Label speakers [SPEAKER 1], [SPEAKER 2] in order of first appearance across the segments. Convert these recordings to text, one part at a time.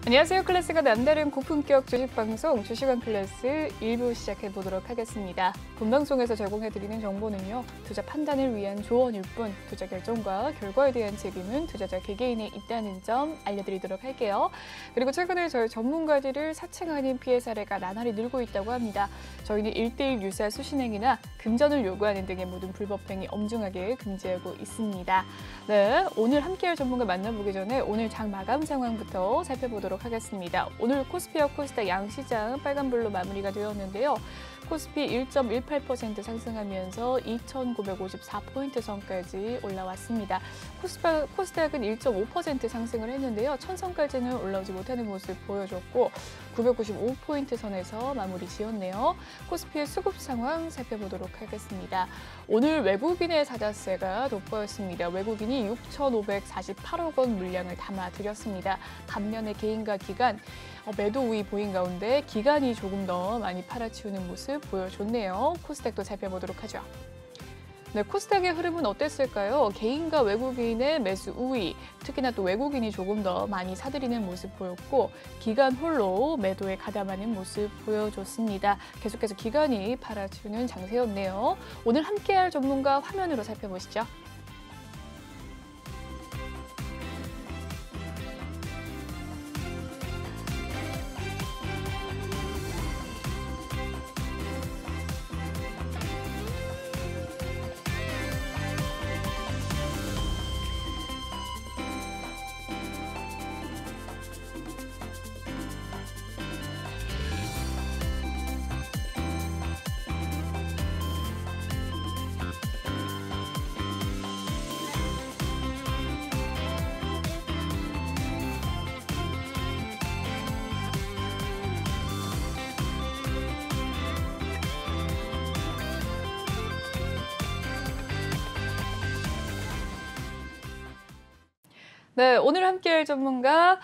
[SPEAKER 1] 안녕하세요. 클래스가 남다른 고품격 주식방송 주식원 클래스 1부 시작해보도록 하겠습니다. 본방송에서 제공해드리는 정보는요. 투자 판단을 위한 조언일 뿐 투자 결정과 결과에 대한 책임은 투자자 개개인에 있다는 점 알려드리도록 할게요. 그리고 최근에 저희 전문가들을 사칭하는 피해 사례가 나날이 늘고 있다고 합니다. 저희는 1:1 유사 수신행위나 금전을 요구하는 등의 모든 불법행위 엄중하게 금지하고 있습니다. 네, 오늘 함께할 전문가 만나보기 전에 오늘 장 마감 상황부터 살펴보도록 하겠습니다. 오늘 코스피와 코스닥 양시장 빨간불로 마무리가 되었는데요. 코스피 1.18% 상승하면서 2,954포인트 선까지 올라왔습니다. 코스닥은 1.5% 상승을 했는데요. 1,000선까지는 올라오지 못하는 모습 보여줬고 995포인트 선에서 마무리 지었네요. 코스피의 수급 상황 살펴보도록 하겠습니다. 오늘 외국인의 사자세가 돋보였습니다. 외국인이 6,548억 원 물량을 담아들였습니다. 반면에 개인과 기관, 매도 우위 보인 가운데 기관이 조금 더 많이 팔아치우는 모습 보여줬네요. 코스닥도 살펴보도록 하죠. 네, 코스닥의 흐름은 어땠을까요? 개인과 외국인의 매수 우위, 특히나 또 외국인이 조금 더 많이 사들이는 모습 보였고 기관 홀로 매도에 가담하는 모습 보여줬습니다. 계속해서 기관이 팔아치우는 장세였네요. 오늘 함께할 전문가 화면으로 살펴보시죠. 네, 오늘 함께할 전문가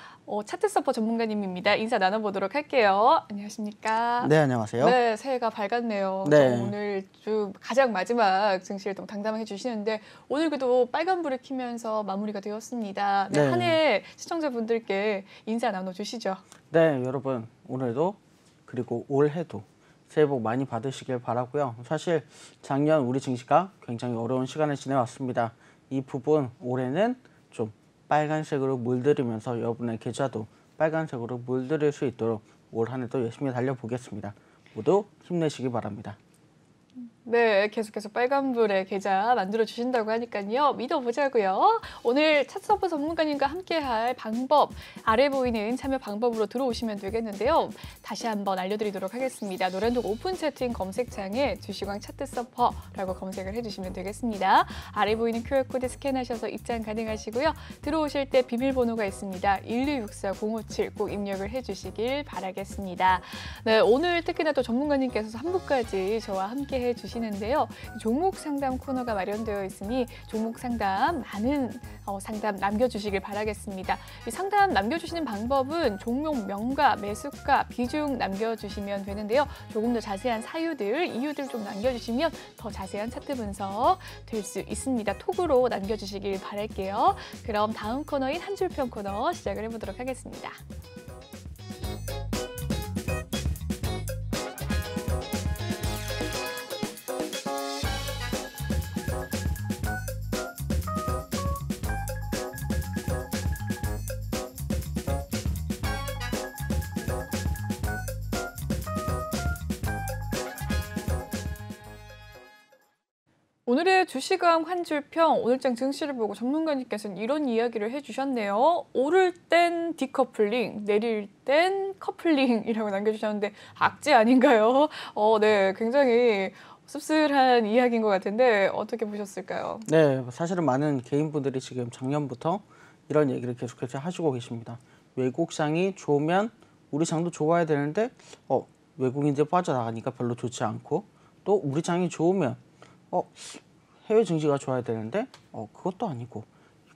[SPEAKER 1] 차트 서퍼 전문가님입니다. 인사 나눠보도록 할게요. 안녕하십니까?
[SPEAKER 2] 네, 안녕하세요.
[SPEAKER 1] 네, 새해가 밝았네요.
[SPEAKER 2] 네.
[SPEAKER 1] 오늘 좀 가장 마지막 증시를 좀 당담해 주시는데 오늘 그래도 빨간불을 켜면서 마무리가 되었습니다. 네,
[SPEAKER 2] 네.
[SPEAKER 1] 한 해 시청자분들께 인사 나눠주시죠.
[SPEAKER 2] 네, 여러분 오늘도 그리고 올해도 새해 복 많이 받으시길 바라고요. 사실 작년 우리 증시가 굉장히 어려운 시간을 지내왔습니다. 이 부분 올해는 좀 빨간색으로 물들이면서 여러분의 계좌도 빨간색으로 물들일 수 있도록 올 한 해도 열심히 달려보겠습니다. 모두 힘내시기 바랍니다.
[SPEAKER 1] 네, 계속해서 빨간불의 계좌 만들어주신다고 하니까요. 믿어보자고요. 오늘 차트서퍼 전문가님과 함께할 방법, 아래 보이는 참여 방법으로 들어오시면 되겠는데요. 다시 한번 알려드리도록 하겠습니다. 노란독 오픈 채팅 검색창에 주식왕 차트서퍼라고 검색을 해주시면 되겠습니다. 아래 보이는 QR코드 스캔하셔서 입장 가능하시고요. 들어오실 때 비밀번호가 있습니다. 1264057 꼭 입력을 해주시길 바라겠습니다. 네, 오늘 특히나 또 전문가님께서 3부까지 저와 함께 해주시는데요. 종목 상담 코너가 마련되어 있으니 종목 상담 많은 상담 남겨주시길 바라겠습니다. 이 상담 남겨주시는 방법은 종목 명가, 매수가, 비중 남겨주시면 되는데요. 조금 더 자세한 사유들, 이유들 좀 남겨주시면 더 자세한 차트 분석 될 수 있습니다. 톡으로 남겨주시길 바랄게요. 그럼 다음 코너인 한 줄평 코너 시작을 해보도록 하겠습니다. 오늘의 주식왕 한 줄평, 오늘장 증시를 보고 전문가님께서는 이런 이야기를 해주셨네요. 오를 땐 디커플링, 내릴 땐 커플링이라고 남겨주셨는데 악재 아닌가요? 네, 굉장히 씁쓸한 이야기인 것 같은데 어떻게 보셨을까요?
[SPEAKER 2] 네, 사실은 많은 개인분들이 지금 작년부터 이런 얘기를 계속해서 하시고 계십니다. 외국장이 좋으면 우리 장도 좋아야 되는데 외국인들 빠져나가니까 별로 좋지 않고 또 우리 장이 좋으면 해외 증시가 좋아야 되는데 그것도 아니고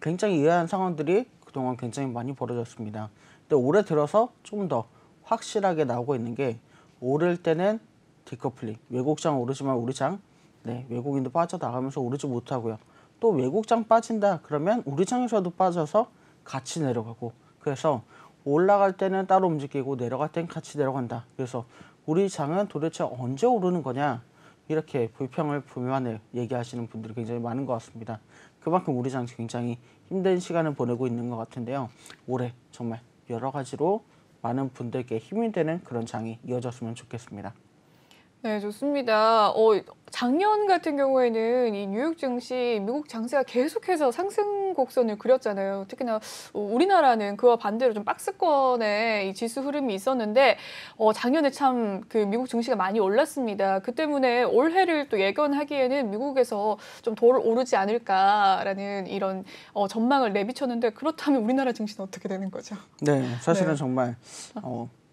[SPEAKER 2] 굉장히 의아한 상황들이 그동안 굉장히 많이 벌어졌습니다. 근데 올해 들어서 좀 더 확실하게 나오고 있는 게 오를 때는 디커플링, 외국장 오르지만 우리 장 외국인도 빠져나가면서 오르지 못하고요. 또 외국장 빠진다 그러면 우리 장에서도 빠져서 같이 내려가고 그래서 올라갈 때는 따로 움직이고 내려갈 때는 같이 내려간다. 그래서 우리 장은 도대체 언제 오르는 거냐? 이렇게 불평을 불만을 얘기하시는 분들이 굉장히 많은 것 같습니다. 그만큼 우리 장 굉장히 힘든 시간을 보내고 있는 것 같은데요. 올해 정말 여러 가지로 많은 분들께 힘이 되는 그런 장이 이어졌으면 좋겠습니다.
[SPEAKER 1] 네, 좋습니다. 작년 같은 경우에는 이 뉴욕 증시, 미국 장세가 계속해서 상승 곡선을 그렸잖아요. 특히나 우리나라는 그와 반대로 좀 박스권의 이 지수 흐름이 있었는데, 작년에 참 그 미국 증시가 많이 올랐습니다. 그 때문에 올해를 또 예견하기에는 미국에서 좀 덜 오르지 않을까라는 이런 전망을 내비쳤는데, 그렇다면 우리나라 증시는 어떻게 되는 거죠?
[SPEAKER 2] 네, 사실은
[SPEAKER 1] 네.
[SPEAKER 2] 정말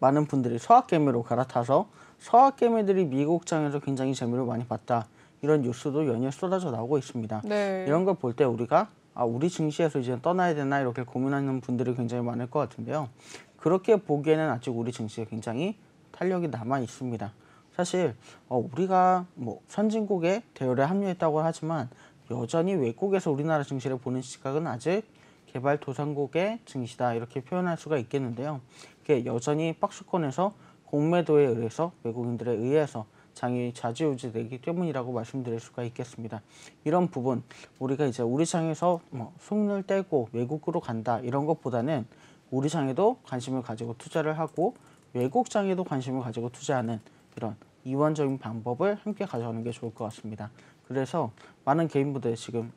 [SPEAKER 2] 많은 분들이 서학개미로 갈아타서 서학개미들이 미국장에서 굉장히 재미를 많이 봤다. 이런 뉴스도 연이어 쏟아져 나오고 있습니다.
[SPEAKER 1] 네.
[SPEAKER 2] 이런 걸 볼 때 우리가 우리 증시에서 이제 떠나야 되나 이렇게 고민하는 분들이 굉장히 많을 것 같은데요. 그렇게 보기에는 아직 우리 증시에 굉장히 탄력이 남아 있습니다. 사실 우리가 뭐 선진국에 대열에 합류했다고 하지만 여전히 외국에서 우리나라 증시를 보는 시각은 아직 개발도상국의 증시다 이렇게 표현할 수가 있겠는데요. 이게 여전히 박스권에서 공매도에 의해서 외국인들에 의해서 장이 좌지우지되기 때문이라고 말씀드릴 수가 있겠습니다. 이런 부분 우리가 이제 우리 장에서 손을 떼고 외국으로 간다 이런 것보다는 우리 장에도 관심을 가지고 투자를 하고 외국 장에도 관심을 가지고 투자하는 이런 이원적인 방법을 함께 가져가는 게 좋을 것 같습니다. 그래서 많은 개인분들 지금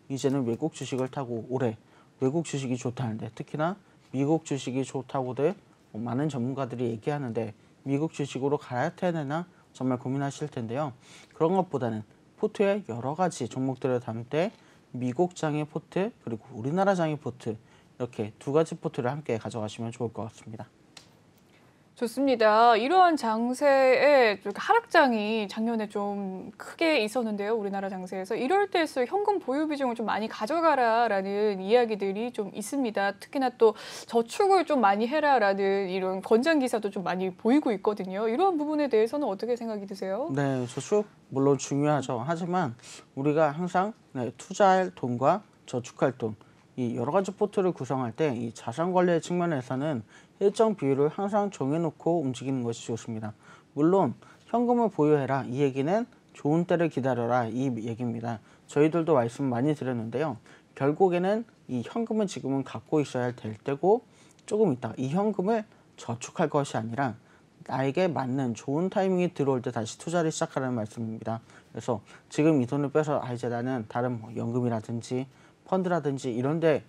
[SPEAKER 2] 이제는 외국 주식을 타고 올해 외국 주식이 좋다는데 특히나 미국 주식이 좋다고들 많은 전문가들이 얘기하는데 미국 주식으로 갈아타야 되나 정말 고민하실 텐데요. 그런 것보다는 포트에 여러 가지 종목들을 담을 때 미국 장의 포트 그리고 우리나라 장의 포트 이렇게 두 가지 포트를 함께 가져가시면 좋을 것 같습니다.
[SPEAKER 1] 좋습니다. 이러한 장세의 하락장이 작년에 좀 크게 있었는데요. 우리나라 장세에서. 이럴 때일수록 현금 보유 비중을 좀 많이 가져가라라는 이야기들이 좀 있습니다. 특히나 또 저축을 좀 많이 해라라는 이런 권장 기사도 좀 많이 보이고 있거든요. 이러한 부분에 대해서는 어떻게 생각이 드세요?
[SPEAKER 2] 네, 저축 물론 중요하죠. 하지만 우리가 항상 투자할 돈과 저축할 돈, 이 여러 가지 포트를 구성할 때 이 자산 관리의 측면에서는 일정 비율을 항상 정해놓고 움직이는 것이 좋습니다. 물론 현금을 보유해라 이 얘기는 좋은 때를 기다려라 이 얘기입니다. 저희들도 말씀 많이 드렸는데요. 결국에는 이 현금은 지금은 갖고 있어야 될 때고 조금 있다 이 현금을 저축할 것이 아니라 나에게 맞는 좋은 타이밍이 들어올 때 다시 투자를 시작하라는 말씀입니다. 그래서 지금 이 돈을 빼서 이제 나는 다른 연금이라든지 펀드라든지 이런데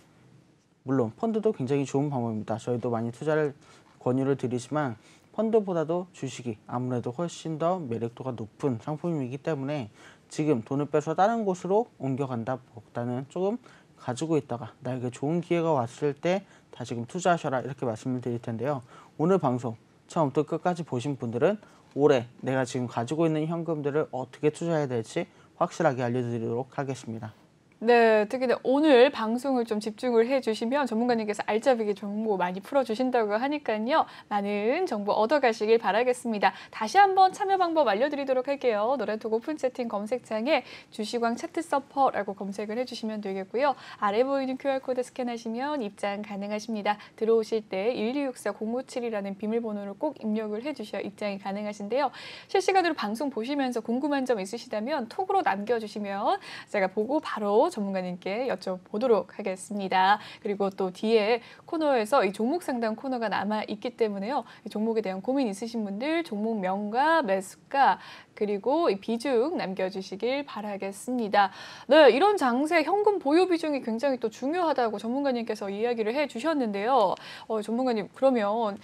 [SPEAKER 2] 물론 펀드도 굉장히 좋은 방법입니다. 저희도 많이 투자를 권유를 드리지만 펀드보다도 주식이 아무래도 훨씬 더 매력도가 높은 상품이기 때문에 지금 돈을 빼서 다른 곳으로 옮겨간다 보다는 조금 가지고 있다가 나에게 좋은 기회가 왔을 때 다시금 투자하셔라 이렇게 말씀을 드릴 텐데요. 오늘 방송 처음부터 끝까지 보신 분들은 올해 내가 지금 가지고 있는 현금들을 어떻게 투자해야 될지 확실하게 알려드리도록 하겠습니다.
[SPEAKER 1] 네, 특히나 오늘 방송을 좀 집중을 해주시면 전문가님께서 알짜배기 정보 많이 풀어주신다고 하니까요. 많은 정보 얻어가시길 바라겠습니다. 다시 한번 참여 방법 알려드리도록 할게요. 노란톡 오픈 채팅 검색창에 주식왕 차트 서퍼라고 검색을 해주시면 되겠고요. 아래 보이는 QR코드 스캔하시면 입장 가능하십니다. 들어오실 때 1264057이라는 비밀번호를 꼭 입력을 해주셔야 입장이 가능하신데요. 실시간으로 방송 보시면서 궁금한 점 있으시다면 톡으로 남겨주시면 제가 보고 바로 전문가님께 여쭤보도록 하겠습니다. 그리고 또 뒤에 코너에서 이 종목 상담 코너가 남아 있기 때문에요. 이 종목에 대한 고민 있으신 분들 종목명과 매수가 그리고 이 비중 남겨주시길 바라겠습니다. 네, 이런 장세 현금 보유 비중이 굉장히 또 중요하다고 전문가님께서 이야기를 해주셨는데요. 전문가님 그러면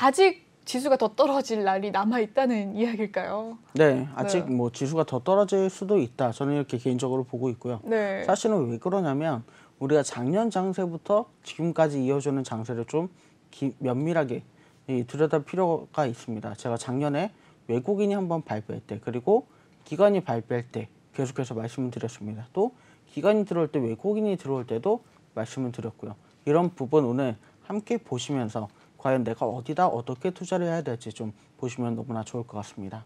[SPEAKER 1] 아직 지수가 더 떨어질 날이 남아 있다는 이야기일까요?
[SPEAKER 2] 네, 아직 뭐 지수가 더 떨어질 수도 있다. 저는 이렇게 개인적으로 보고 있고요.
[SPEAKER 1] 네.
[SPEAKER 2] 사실은 왜 그러냐면 우리가 작년 장세부터 지금까지 이어지는 장세를 좀 면밀하게 들여다볼 필요가 있습니다. 제가 작년에 외국인이 한번 발표할 때 그리고 기관이 발표할 때 계속해서 말씀을 드렸습니다. 또 기관이 들어올 때 외국인이 들어올 때도 말씀을 드렸고요. 이런 부분 오늘 함께 보시면서 과연 내가 어디다 어떻게 투자를 해야 될지 좀 보시면 너무나 좋을 것 같습니다.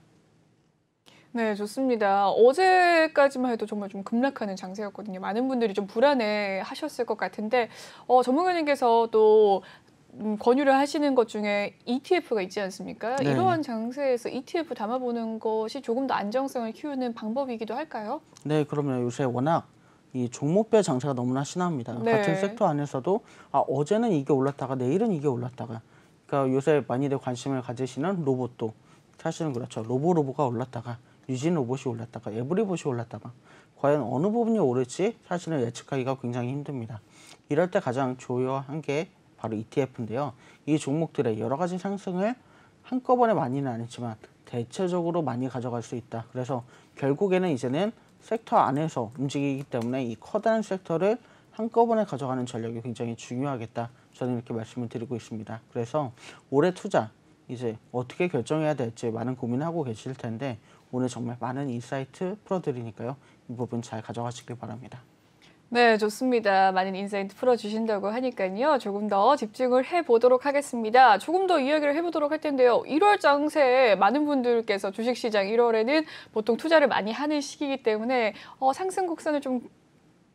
[SPEAKER 1] 네, 좋습니다. 어제까지만 해도 정말 좀 급락하는 장세였거든요. 많은 분들이 좀 불안해 하셨을 것 같은데, 전문가님께서 또 권유를 하시는 것 중에 ETF가 있지 않습니까?
[SPEAKER 2] 네.
[SPEAKER 1] 이러한 장세에서 ETF 담아보는 것이 조금 더 안정성을 키우는 방법이기도 할까요?
[SPEAKER 2] 네, 그러면 요새 워낙 이 종목별 장세가 너무나 심합니다.
[SPEAKER 1] 네.
[SPEAKER 2] 같은 섹터 안에서도 어제는 이게 올랐다가 내일은 이게 올랐다가, 그러니까 요새 많이들 관심을 가지시는 로봇도 사실은 그렇죠. 로보가 올랐다가 유진 로봇이 올랐다가 에브리봇이 올랐다가 과연 어느 부분이 오를지 사실은 예측하기가 굉장히 힘듭니다. 이럴 때 가장 중요한 게 바로 ETF인데요. 이 종목들의 여러 가지 상승을 한꺼번에 많이는 아니지만 대체적으로 많이 가져갈 수 있다. 그래서 결국에는 이제는 섹터 안에서 움직이기 때문에 이 커다란 섹터를 한꺼번에 가져가는 전략이 굉장히 중요하겠다. 저는 이렇게 말씀을 드리고 있습니다. 그래서 올해 투자 이제 어떻게 결정해야 될지 많은 고민하고 계실 텐데 오늘 정말 많은 인사이트 풀어드리니까요. 이 부분 잘 가져가시길 바랍니다.
[SPEAKER 1] 네, 좋습니다. 많은 인사이트 풀어주신다고 하니까요. 조금 더 집중을 해보도록 하겠습니다. 조금 더 이야기를 해보도록 할 텐데요. 1월 장세 많은 분들께서 주식시장 1월에는 보통 투자를 많이 하는 시기이기 때문에 상승 곡선을 좀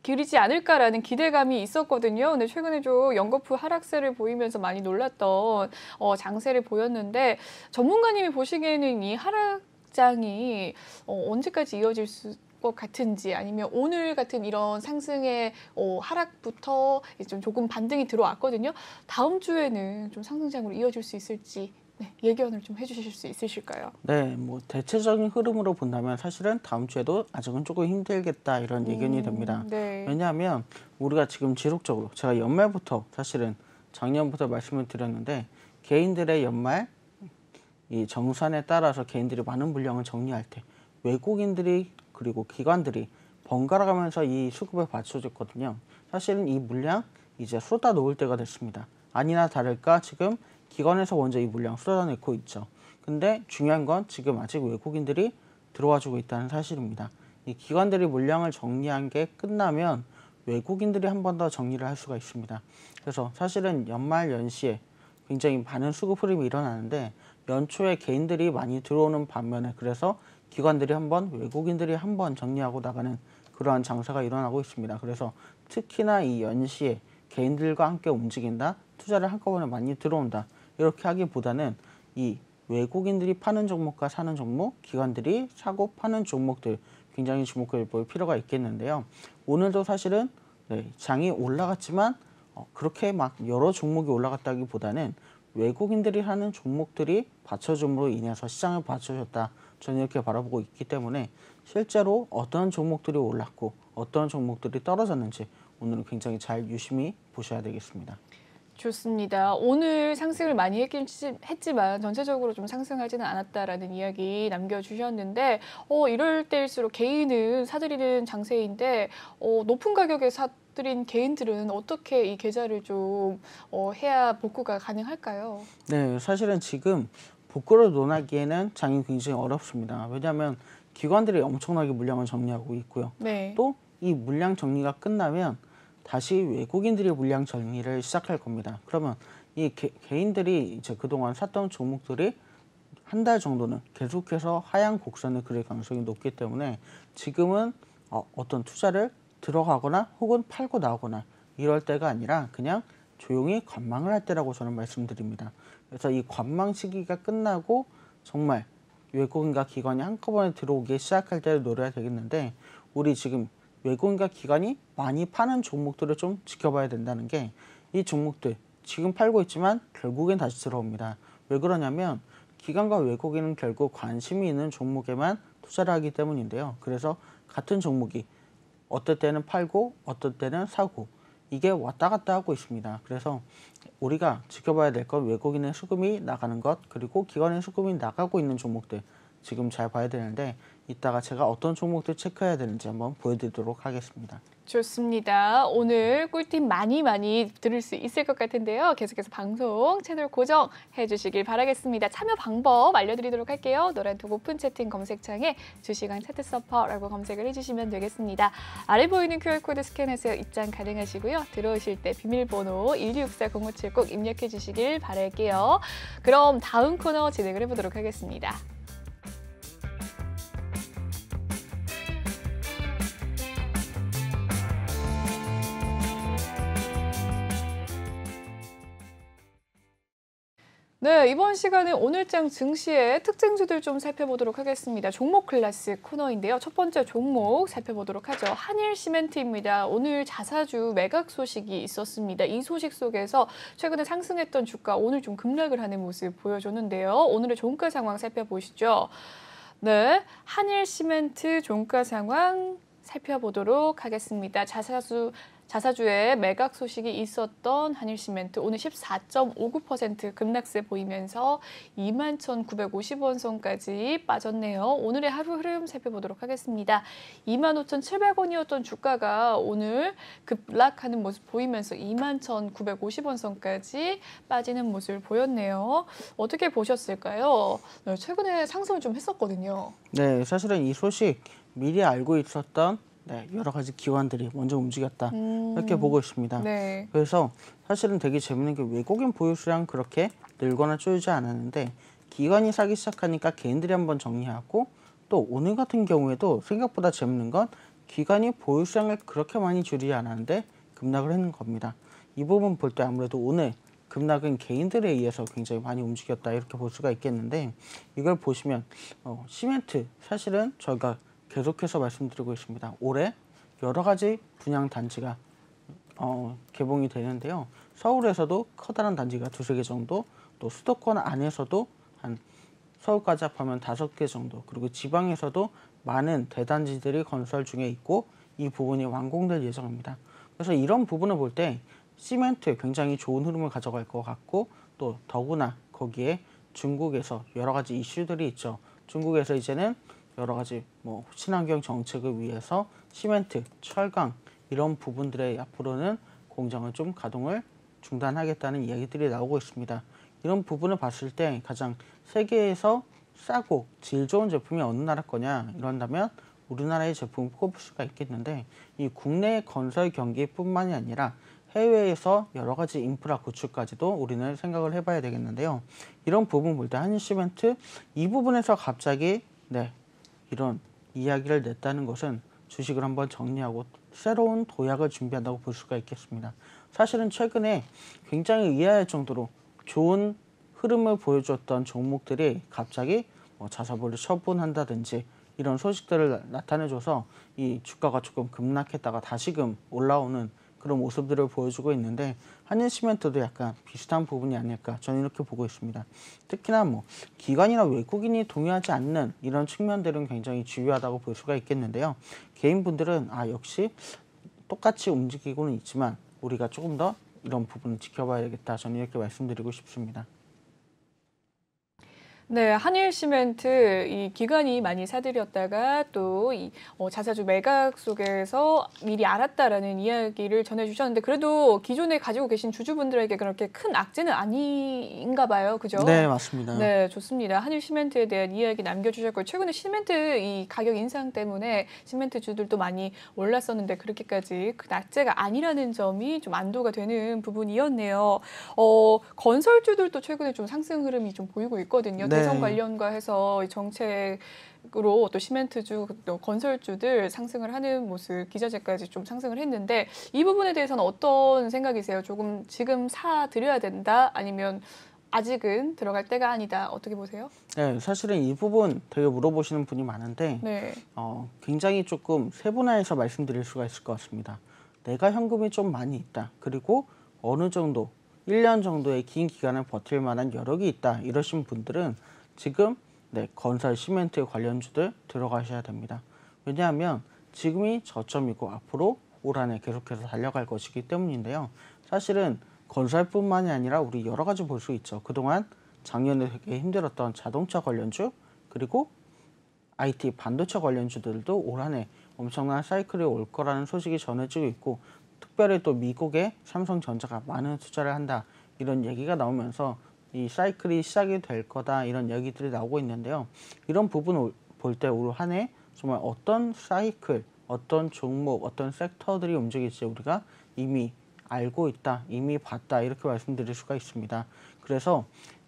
[SPEAKER 1] 길이지 않을까라는 기대감이 있었거든요. 근데 최근에 좀 연거푸 하락세를 보이면서 많이 놀랐던 장세를 보였는데 전문가님이 보시기에는 이 하락장이 언제까지 이어질 것 같은지 아니면 오늘 같은 이런 상승의 하락부터 좀 조금 반등이 들어왔거든요. 다음 주에는 좀 상승장으로 이어질 수 있을지 예견을 좀 해주실 수 있으실까요?
[SPEAKER 2] 네, 뭐 대체적인 흐름으로 본다면 사실은 다음 주에도 아직은 조금 힘들겠다 이런 예견이 됩니다.
[SPEAKER 1] 네.
[SPEAKER 2] 왜냐하면 우리가 지금 지속적으로 제가 연말부터 사실은 작년부터 말씀을 드렸는데 개인들의 연말 이 정산에 따라서 개인들이 많은 물량을 정리할 때 외국인들이 그리고 기관들이 번갈아 가면서 이 수급에 받쳐줬거든요. 사실은 이 물량 이제 쏟아 놓을 때가 됐습니다. 아니나 다를까 지금 기관에서 먼저 이 물량 쏟아내고 있죠. 근데 중요한 건 지금 아직 외국인들이 들어와주고 있다는 사실입니다. 이 기관들이 물량을 정리한 게 끝나면 외국인들이 한 번 더 정리를 할 수가 있습니다. 그래서 사실은 연말 연시에 굉장히 많은 수급 흐름이 일어나는데 연초에 개인들이 많이 들어오는 반면에 그래서 기관들이 한번 외국인들이 한번 정리하고 나가는 그러한 장세가 일어나고 있습니다. 그래서 특히나 이 연시에 개인들과 함께 움직인다, 투자를 한꺼번에 많이 들어온다 이렇게 하기보다는 이 외국인들이 파는 종목과 사는 종목, 기관들이 사고 파는 종목들 굉장히 주목해 볼 필요가 있겠는데요. 오늘도 사실은 장이 올라갔지만 그렇게 막 여러 종목이 올라갔다기보다는 외국인들이 하는 종목들이 받쳐줌으로 인해서 시장을 받쳐줬다. 저는 이렇게 바라보고 있기 때문에 실제로 어떤 종목들이 올랐고 어떤 종목들이 떨어졌는지 오늘은 굉장히 잘 유심히 보셔야 되겠습니다.
[SPEAKER 1] 좋습니다. 오늘 상승을 많이 했지만 전체적으로 좀 상승하지는 않았다라는 이야기 남겨주셨는데 이럴 때일수록 개인은 사들이는 장세인데 높은 가격에 사들인 개인들은 어떻게 이 계좌를 좀 해야 복구가 가능할까요?
[SPEAKER 2] 네, 사실은 지금 복구를 논하기에는 장이 굉장히 어렵습니다. 왜냐하면 기관들이 엄청나게 물량을 정리하고 있고요.
[SPEAKER 1] 네.
[SPEAKER 2] 또 이 물량 정리가 끝나면 다시 외국인들이 물량 정리를 시작할 겁니다. 그러면 이 개인들이 이제 그동안 샀던 종목들이 한 달 정도는 계속해서 하향 곡선을 그릴 가능성이 높기 때문에 지금은 어떤 투자를 들어가거나 혹은 팔고 나오거나 이럴 때가 아니라 그냥 조용히 관망을 할 때라고 저는 말씀드립니다. 그래서 이 관망 시기가 끝나고 정말 외국인과 기관이 한꺼번에 들어오기 시작할 때를 노려야 되겠는데 우리 지금 외국인과 기관이 많이 파는 종목들을 좀 지켜봐야 된다는 게 이 종목들 지금 팔고 있지만 결국엔 다시 들어옵니다. 왜 그러냐면 기관과 외국인은 결국 관심이 있는 종목에만 투자를 하기 때문인데요. 그래서 같은 종목이 어떨 때는 팔고 어떨 때는 사고 이게 왔다 갔다 하고 있습니다. 그래서 우리가 지켜봐야 될 건 외국인의 수급이 나가는 것 그리고 기관의 수급이 나가고 있는 종목들 지금 잘 봐야 되는데 이따가 제가 어떤 종목들 체크해야 되는지 한번 보여드리도록 하겠습니다.
[SPEAKER 1] 좋습니다. 오늘 꿀팁 많이 들을 수 있을 것 같은데요. 계속해서 방송 채널 고정해 주시길 바라겠습니다. 참여 방법 알려드리도록 할게요. 노란 톡 오픈 채팅 검색창에 주식왕 차트 서퍼라고 검색을 해주시면 되겠습니다. 아래 보이는 QR코드 스캔해서 입장 가능하시고요. 들어오실 때 비밀번호 1264-0570 꼭 입력해 주시길 바랄게요. 그럼 다음 코너 진행을 해보도록 하겠습니다. 네, 이번 시간은 오늘장 증시의 특징주들 좀 살펴보도록 하겠습니다. 종목 클래스 코너인데요. 첫 번째 종목 살펴보도록 하죠. 한일시멘트입니다. 오늘 자사주 매각 소식이 있었습니다. 이 소식 속에서 최근에 상승했던 주가 오늘 좀 급락을 하는 모습 보여줬는데요. 오늘의 종가 상황 살펴보시죠. 네, 한일시멘트 종가 상황 살펴보도록 하겠습니다. 자사주의 매각 소식이 있었던 한일시멘트 오늘 14.59% 급락세 보이면서 21,950원 선까지 빠졌네요. 오늘의 하루 흐름 살펴보도록 하겠습니다. 25,700원이었던 주가가 오늘 급락하는 모습 보이면서 21,950원 선까지 빠지는 모습을 보였네요. 어떻게 보셨을까요? 네, 최근에 상승을 좀 했었거든요.
[SPEAKER 2] 네, 사실은 이 소식 미리 알고 있었던 여러 가지 기관들이 먼저 움직였다 이렇게 보고 있습니다.
[SPEAKER 1] 네.
[SPEAKER 2] 그래서 사실은 되게 재밌는 게 외국인 보유 수량 그렇게 늘거나 줄지 않았는데 기관이 사기 시작하니까 개인들이 한번 정리하고 또 오늘 같은 경우에도 생각보다 재밌는 건 기관이 보유 수량을 그렇게 많이 줄이지 않았는데 급락을 했는 겁니다. 이 부분 볼 때 아무래도 오늘 급락은 개인들에 의해서 굉장히 많이 움직였다 이렇게 볼 수가 있겠는데 이걸 보시면 시멘트 사실은 저희가 계속해서 말씀드리고 있습니다. 올해 여러 가지 분양 단지가 개봉이 되는데요. 서울에서도 커다란 단지가 2-3개 정도, 또 수도권 안에서도 한 서울까지 합하면 5개 정도, 그리고 지방에서도 많은 대단지들이 건설 중에 있고 이 부분이 완공될 예정입니다. 그래서 이런 부분을 볼 때 시멘트에 굉장히 좋은 흐름을 가져갈 것 같고 또 더구나 거기에 중국에서 여러 가지 이슈들이 있죠. 중국에서 이제는 여러 가지 친환경 정책을 위해서 시멘트, 철강 이런 부분들의 앞으로는 공장을 좀 가동을 중단하겠다는 이야기들이 나오고 있습니다. 이런 부분을 봤을 때 가장 세계에서 싸고 질 좋은 제품이 어느 나라 거냐 이런다면 우리나라의 제품을 꼽을 수가 있겠는데 이 국내 건설 경기뿐만이 아니라 해외에서 여러 가지 인프라 구축까지도 우리는 생각을 해봐야 되겠는데요. 이런 부분 볼 때 한일시멘트 이 부분에서 갑자기 이런 이야기를 냈다는 것은 주식을 한번 정리하고 새로운 도약을 준비한다고 볼 수가 있겠습니다. 사실은 최근에 굉장히 의아할 정도로 좋은 흐름을 보여줬던 종목들이 갑자기 자사보를 처분한다든지 이런 소식들을 나타내줘서 이 주가가 조금 급락했다가 다시금 올라오는 그런 모습들을 보여주고 있는데 한일시멘트도 약간 비슷한 부분이 아닐까 저는 이렇게 보고 있습니다. 특히나 기관이나 외국인이 동의하지 않는 이런 측면들은 굉장히 중요하다고 볼 수가 있겠는데요. 개인분들은 역시 똑같이 움직이고는 있지만 우리가 조금 더 이런 부분을 지켜봐야겠다 저는 이렇게 말씀드리고 싶습니다.
[SPEAKER 1] 네, 한일시멘트 이 기관이 많이 사들였다가 또 자사주 매각 속에서 미리 알았다라는 이야기를 전해주셨는데 그래도 기존에 가지고 계신 주주분들에게 그렇게 큰 악재는 아닌가 봐요, 그죠?
[SPEAKER 2] 네, 맞습니다.
[SPEAKER 1] 네, 좋습니다. 한일시멘트에 대한 이야기 남겨주셨고요. 최근에 시멘트 이 가격 인상 때문에 시멘트 주들도 많이 올랐었는데 그렇게까지 그 악재가 아니라는 점이 좀 안도가 되는 부분이었네요. 건설주들도 최근에 좀 상승 흐름이 좀 보이고 있거든요.
[SPEAKER 2] 네.
[SPEAKER 1] 대선 관련과 해서 정책으로 또 시멘트주, 또 건설주들 상승을 하는 모습, 기자재까지 좀 상승을 했는데 이 부분에 대해서는 어떤 생각이세요? 조금 지금 사드려야 된다? 아니면 아직은 들어갈 때가 아니다? 어떻게 보세요?
[SPEAKER 2] 네, 사실은 이 부분 되게 물어보시는 분이 많은데
[SPEAKER 1] 네.
[SPEAKER 2] 굉장히 조금 세분화해서 말씀드릴 수가 있을 것 같습니다. 내가 현금이 좀 많이 있다. 그리고 어느 정도 1년 정도의 긴 기간을 버틸 만한 여력이 있다. 이러신 분들은 지금 건설 시멘트 관련주들 들어가셔야 됩니다. 왜냐하면 지금이 저점이고 앞으로 올 한해 계속해서 달려갈 것이기 때문인데요. 사실은 건설뿐만이 아니라 우리 여러 가지 볼 수 있죠. 그동안 작년에 되게 힘들었던 자동차 관련주 그리고 IT 반도체 관련주들도 올 한해 엄청난 사이클이 올 거라는 소식이 전해지고 있고 특별히 또 미국의 삼성전자가 많은 투자를 한다 이런 얘기가 나오면서 이 사이클이 시작이 될 거다 이런 얘기들이 나오고 있는데요. 이런 부분을 볼 때 올 한해 정말 어떤 사이클, 어떤 종목, 어떤 섹터들이 움직일지 우리가 이미 알고 있다, 이미 봤다 이렇게 말씀드릴 수가 있습니다. 그래서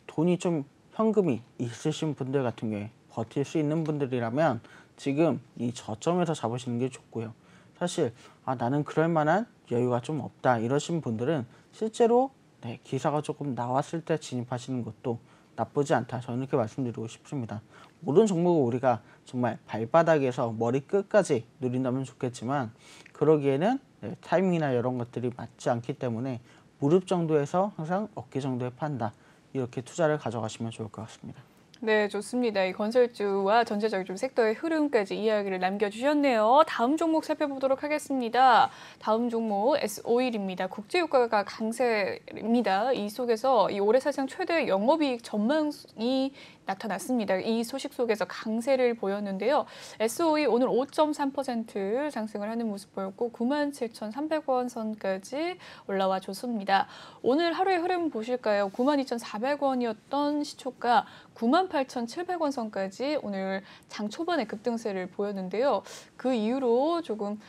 [SPEAKER 2] 돈이 좀 현금이 있으신 분들 같은 경우에 버틸 수 있는 분들이라면 지금 이 저점에서 잡으시는 게 좋고요. 사실 나는 그럴 만한 여유가 좀 없다 이러신 분들은 실제로 네, 기사가 조금 나왔을 때 진입하시는 것도 나쁘지 않다. 저는 이렇게 말씀드리고 싶습니다. 모든 종목을 우리가 정말 발바닥에서 머리 끝까지 누린다면 좋겠지만 그러기에는 네, 타이밍이나 이런 것들이 맞지 않기 때문에 무릎 정도에서 항상 어깨 정도의 판다. 이렇게 투자를 가져가시면 좋을 것 같습니다.
[SPEAKER 1] 네, 좋습니다. 이 건설주와 전체적인 좀 섹터의 흐름까지 이야기를 남겨주셨네요. 다음 종목 살펴보도록 하겠습니다. 다음 종목 S-오일입니다. 국제유가가 강세입니다. 이 속에서 이 올해 사상 최대 영업이익 전망이 나타났습니다. 이 소식 속에서 강세를 보였는데요. S-오일 오늘 5.3% 상승을 하는 모습 보였고 97,300원 선까지 올라와 줬습니다. 오늘 하루의 흐름 보실까요? 92,400원이었던 시초가 98,700원 선까지 오늘 장 초반에 급등세를 보였는데요. 그 이후로 조금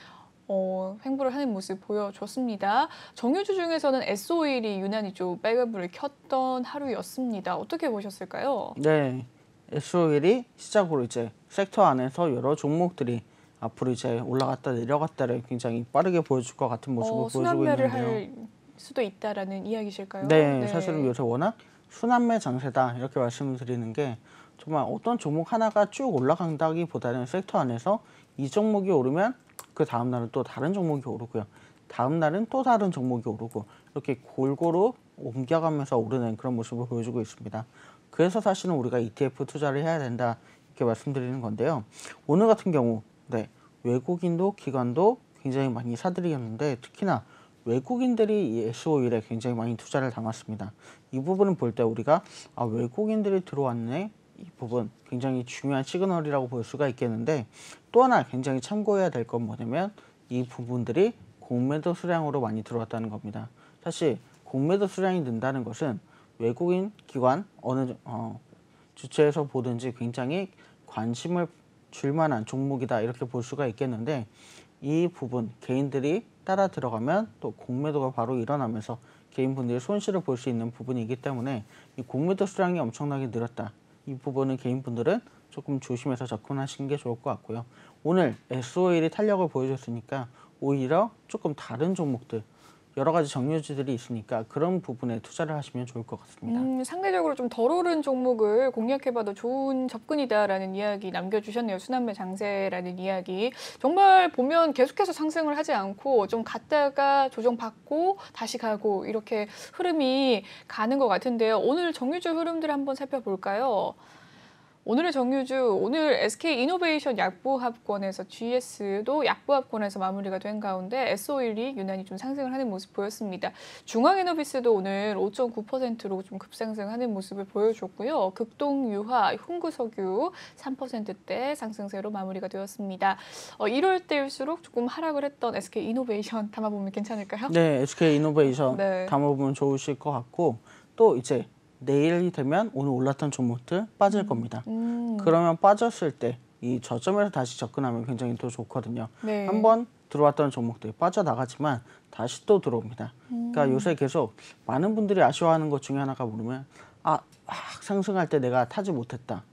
[SPEAKER 1] 횡보를 하는 모습 보여줬습니다. 정유주 중에서는 S-오일이 유난히 좀 빨간불을 켰던 하루였습니다. 어떻게 보셨을까요?
[SPEAKER 2] 네, S-오일이 시작으로 이제 섹터 안에서 여러 종목들이 앞으로 이제 올라갔다 내려갔다를 굉장히 빠르게 보여줄 것 같은 모습을 보여주고
[SPEAKER 1] 순환매를
[SPEAKER 2] 있는데요.
[SPEAKER 1] 할 수도 있다라는 이야기실까요?
[SPEAKER 2] 네, 사실은 요새 워낙 순환매 장세다 이렇게 말씀을 드리는 게 정말 어떤 종목 하나가 쭉 올라간다기보다는 섹터 안에서 이 종목이 오르면 그 다음 날은 또 다른 종목이 오르고요. 다음 날은 또 다른 종목이 오르고 이렇게 골고루 옮겨가면서 오르는 그런 모습을 보여주고 있습니다. 그래서 사실은 우리가 ETF 투자를 해야 된다 이렇게 말씀드리는 건데요. 오늘 같은 경우 네, 외국인도 기관도 굉장히 많이 사들이었는데 특히나 외국인들이 이 S-오일에 굉장히 많이 투자를 담았습니다. 이 부분을 볼 때 우리가 외국인들이 들어왔네 이 부분 굉장히 중요한 시그널이라고 볼 수가 있겠는데 또 하나 굉장히 참고해야 될 건 뭐냐면 이 부분들이 공매도 수량으로 많이 들어왔다는 겁니다. 사실 공매도 수량이 는다는 것은 외국인 기관 어느 주체에서 보든지 굉장히 관심을 줄 만한 종목이다 이렇게 볼 수가 있겠는데 이 부분 개인들이 따라 들어가면 또 공매도가 바로 일어나면서 개인분들이 손실을 볼 수 있는 부분이기 때문에 이 공매도 수량이 엄청나게 늘었다. 이 부분은 개인분들은 조금 조심해서 접근하시는 게 좋을 것 같고요. 오늘 S-오일이 탄력을 보여줬으니까 오히려 조금 다른 종목들 여러 가지 정유주들이 있으니까 그런 부분에 투자를 하시면 좋을 것 같습니다.
[SPEAKER 1] 상대적으로 좀 덜 오른 종목을 공략해봐도 좋은 접근이다라는 이야기 남겨주셨네요. 순환매 장세라는 이야기. 정말 보면 계속해서 상승을 하지 않고 좀 갔다가 조정받고 다시 가고 이렇게 흐름이 가는 것 같은데요. 오늘 정유주 흐름들 한번 살펴볼까요? 오늘의 정유주, 오늘 SK이노베이션 약보합권에서 GS도 약보합권에서 마무리가 된 가운데 S-오일이 유난히 좀 상승을 하는 모습 보였습니다. 중앙에너비스도 오늘 5.9%로 좀 급상승하는 모습을 보여줬고요. 극동유화, 흥구석유 3%대 상승세로 마무리가 되었습니다. 이럴 때일수록 조금 하락을 했던 SK이노베이션 담아보면 괜찮을까요?
[SPEAKER 2] 네, SK이노베이션
[SPEAKER 1] 네.
[SPEAKER 2] 담아보면 좋으실 것 같고 또 이제 내일이 되면 오늘 올랐던 종목들 빠질 겁니다. 그러면 빠졌을 때 이 저점에서 다시 접근하면 굉장히 또 좋거든요.
[SPEAKER 1] 네.
[SPEAKER 2] 한번 들어왔던 종목들이 빠져나가지만 다시 또 들어옵니다. 그러니까 요새 계속 많은 분들이 아쉬워하는 것 중에 하나가 뭐냐면 상승할 때 내가 타지 못했다.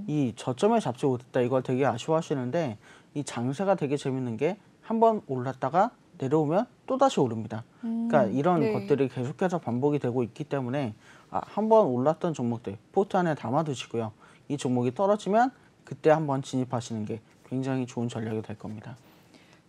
[SPEAKER 2] 이 저점을 잡지 못했다. 이걸 되게 아쉬워하시는데 이 장세가 되게 재밌는 게 한번 올랐다가 내려오면 또 다시 오릅니다. 그러니까 이런
[SPEAKER 1] 네.
[SPEAKER 2] 것들이 계속해서 반복이 되고 있기 때문에 한번 올랐던 종목들 포트 안에 담아두시고요. 이 종목이 떨어지면 그때 한번 진입하시는 게 굉장히 좋은 전략이 될 겁니다.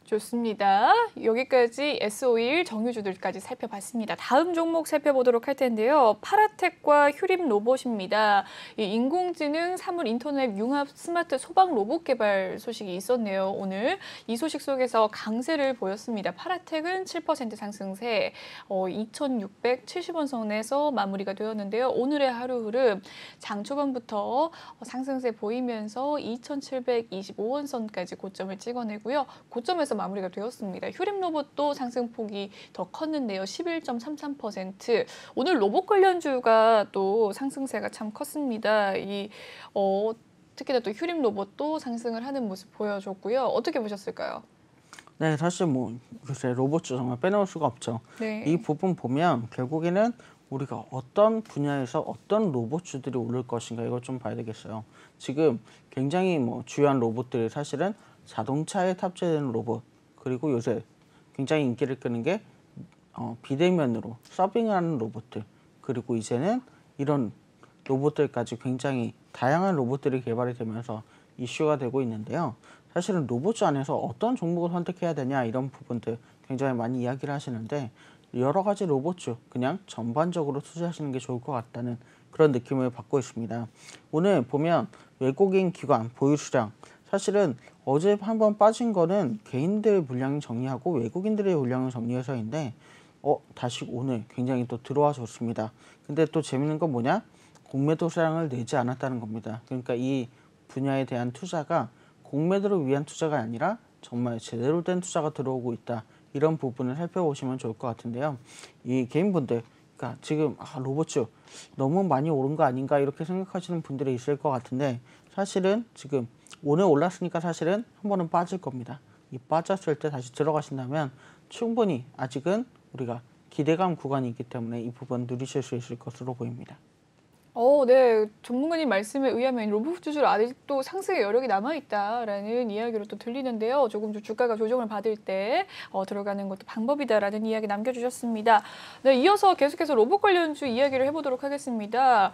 [SPEAKER 1] 좋습니다. 여기까지 S-오일 정유주들까지 살펴봤습니다. 다음 종목 살펴보도록 할 텐데요. 파라텍과 휴림로봇입니다. 이 인공지능, 사물, 인터넷 융합 스마트 소방 로봇 개발 소식이 있었네요. 오늘 이 소식 속에서 강세를 보였습니다. 파라텍은 7% 상승세 2,670원 선에서 마무리가 되었는데요. 오늘의 하루 흐름 장 초반부터 상승세 보이면서 2,725원 선까지 고점을 찍어내고요. 고점에서 마무리가 되었습니다. 휴림로봇도 상승폭이 더 컸는데요. 11.33%. 오늘 로봇 관련주가 또 상승세가 참 컸습니다. 특히나 또 휴림로봇도 상승을 하는 모습 보여줬고요. 어떻게 보셨을까요?
[SPEAKER 2] 네, 사실 글쎄 로봇주 정말 빼놓을 수가 없죠.
[SPEAKER 1] 네.
[SPEAKER 2] 이 부분 보면 결국에는 우리가 어떤 분야에서 어떤 로봇주들이 오를 것인가 이걸 좀 봐야 되겠어요. 지금 굉장히 주요한 로봇들이 사실은 자동차에 탑재되는 로봇 그리고 요새 굉장히 인기를 끄는 게 비대면으로 서빙하는 로봇들, 그리고 이제는 이런 로봇들까지 굉장히 다양한 로봇들이 개발이 되면서 이슈가 되고 있는데요. 사실은 로봇 안에서 어떤 종목을 선택해야 되냐 이런 부분들 굉장히 많이 이야기를 하시는데, 여러 가지 로봇주 그냥 전반적으로 투자하시는 게 좋을 것 같다는 그런 느낌을 받고 있습니다. 오늘 보면 외국인 기관 보유 수량, 사실은 어제 한번 빠진 거는 개인들 물량 정리하고 외국인들의 물량을 정리해서인데 다시 오늘 굉장히 또 들어와 줬습니다. 근데 또 재밌는 건 뭐냐? 공매도 수량을 내지 않았다는 겁니다. 그러니까 이 분야에 대한 투자가 공매도를 위한 투자가 아니라 정말 제대로 된 투자가 들어오고 있다. 이런 부분을 살펴보시면 좋을 것 같은데요. 이 개인분들, 그러니까 지금 로봇주 너무 많이 오른 거 아닌가 이렇게 생각하시는 분들이 있을 것 같은데, 사실은 지금 오늘 올랐으니까 사실은 한 번은 빠질 겁니다. 이 빠졌을 때 다시 들어가신다면 충분히 아직은 우리가 기대감 구간이 있기 때문에 이 부분 누리실 수 있을 것으로 보입니다.
[SPEAKER 1] 네. 전문가님 말씀에 의하면 로봇 주주 아직도 상승의 여력이 남아있다라는 이야기로 또 들리는데요. 조금 주가가 조정을 받을 때 들어가는 것도 방법이다라는 이야기 남겨주셨습니다. 네, 이어서 계속해서 로봇 관련주 이야기를 해보도록 하겠습니다.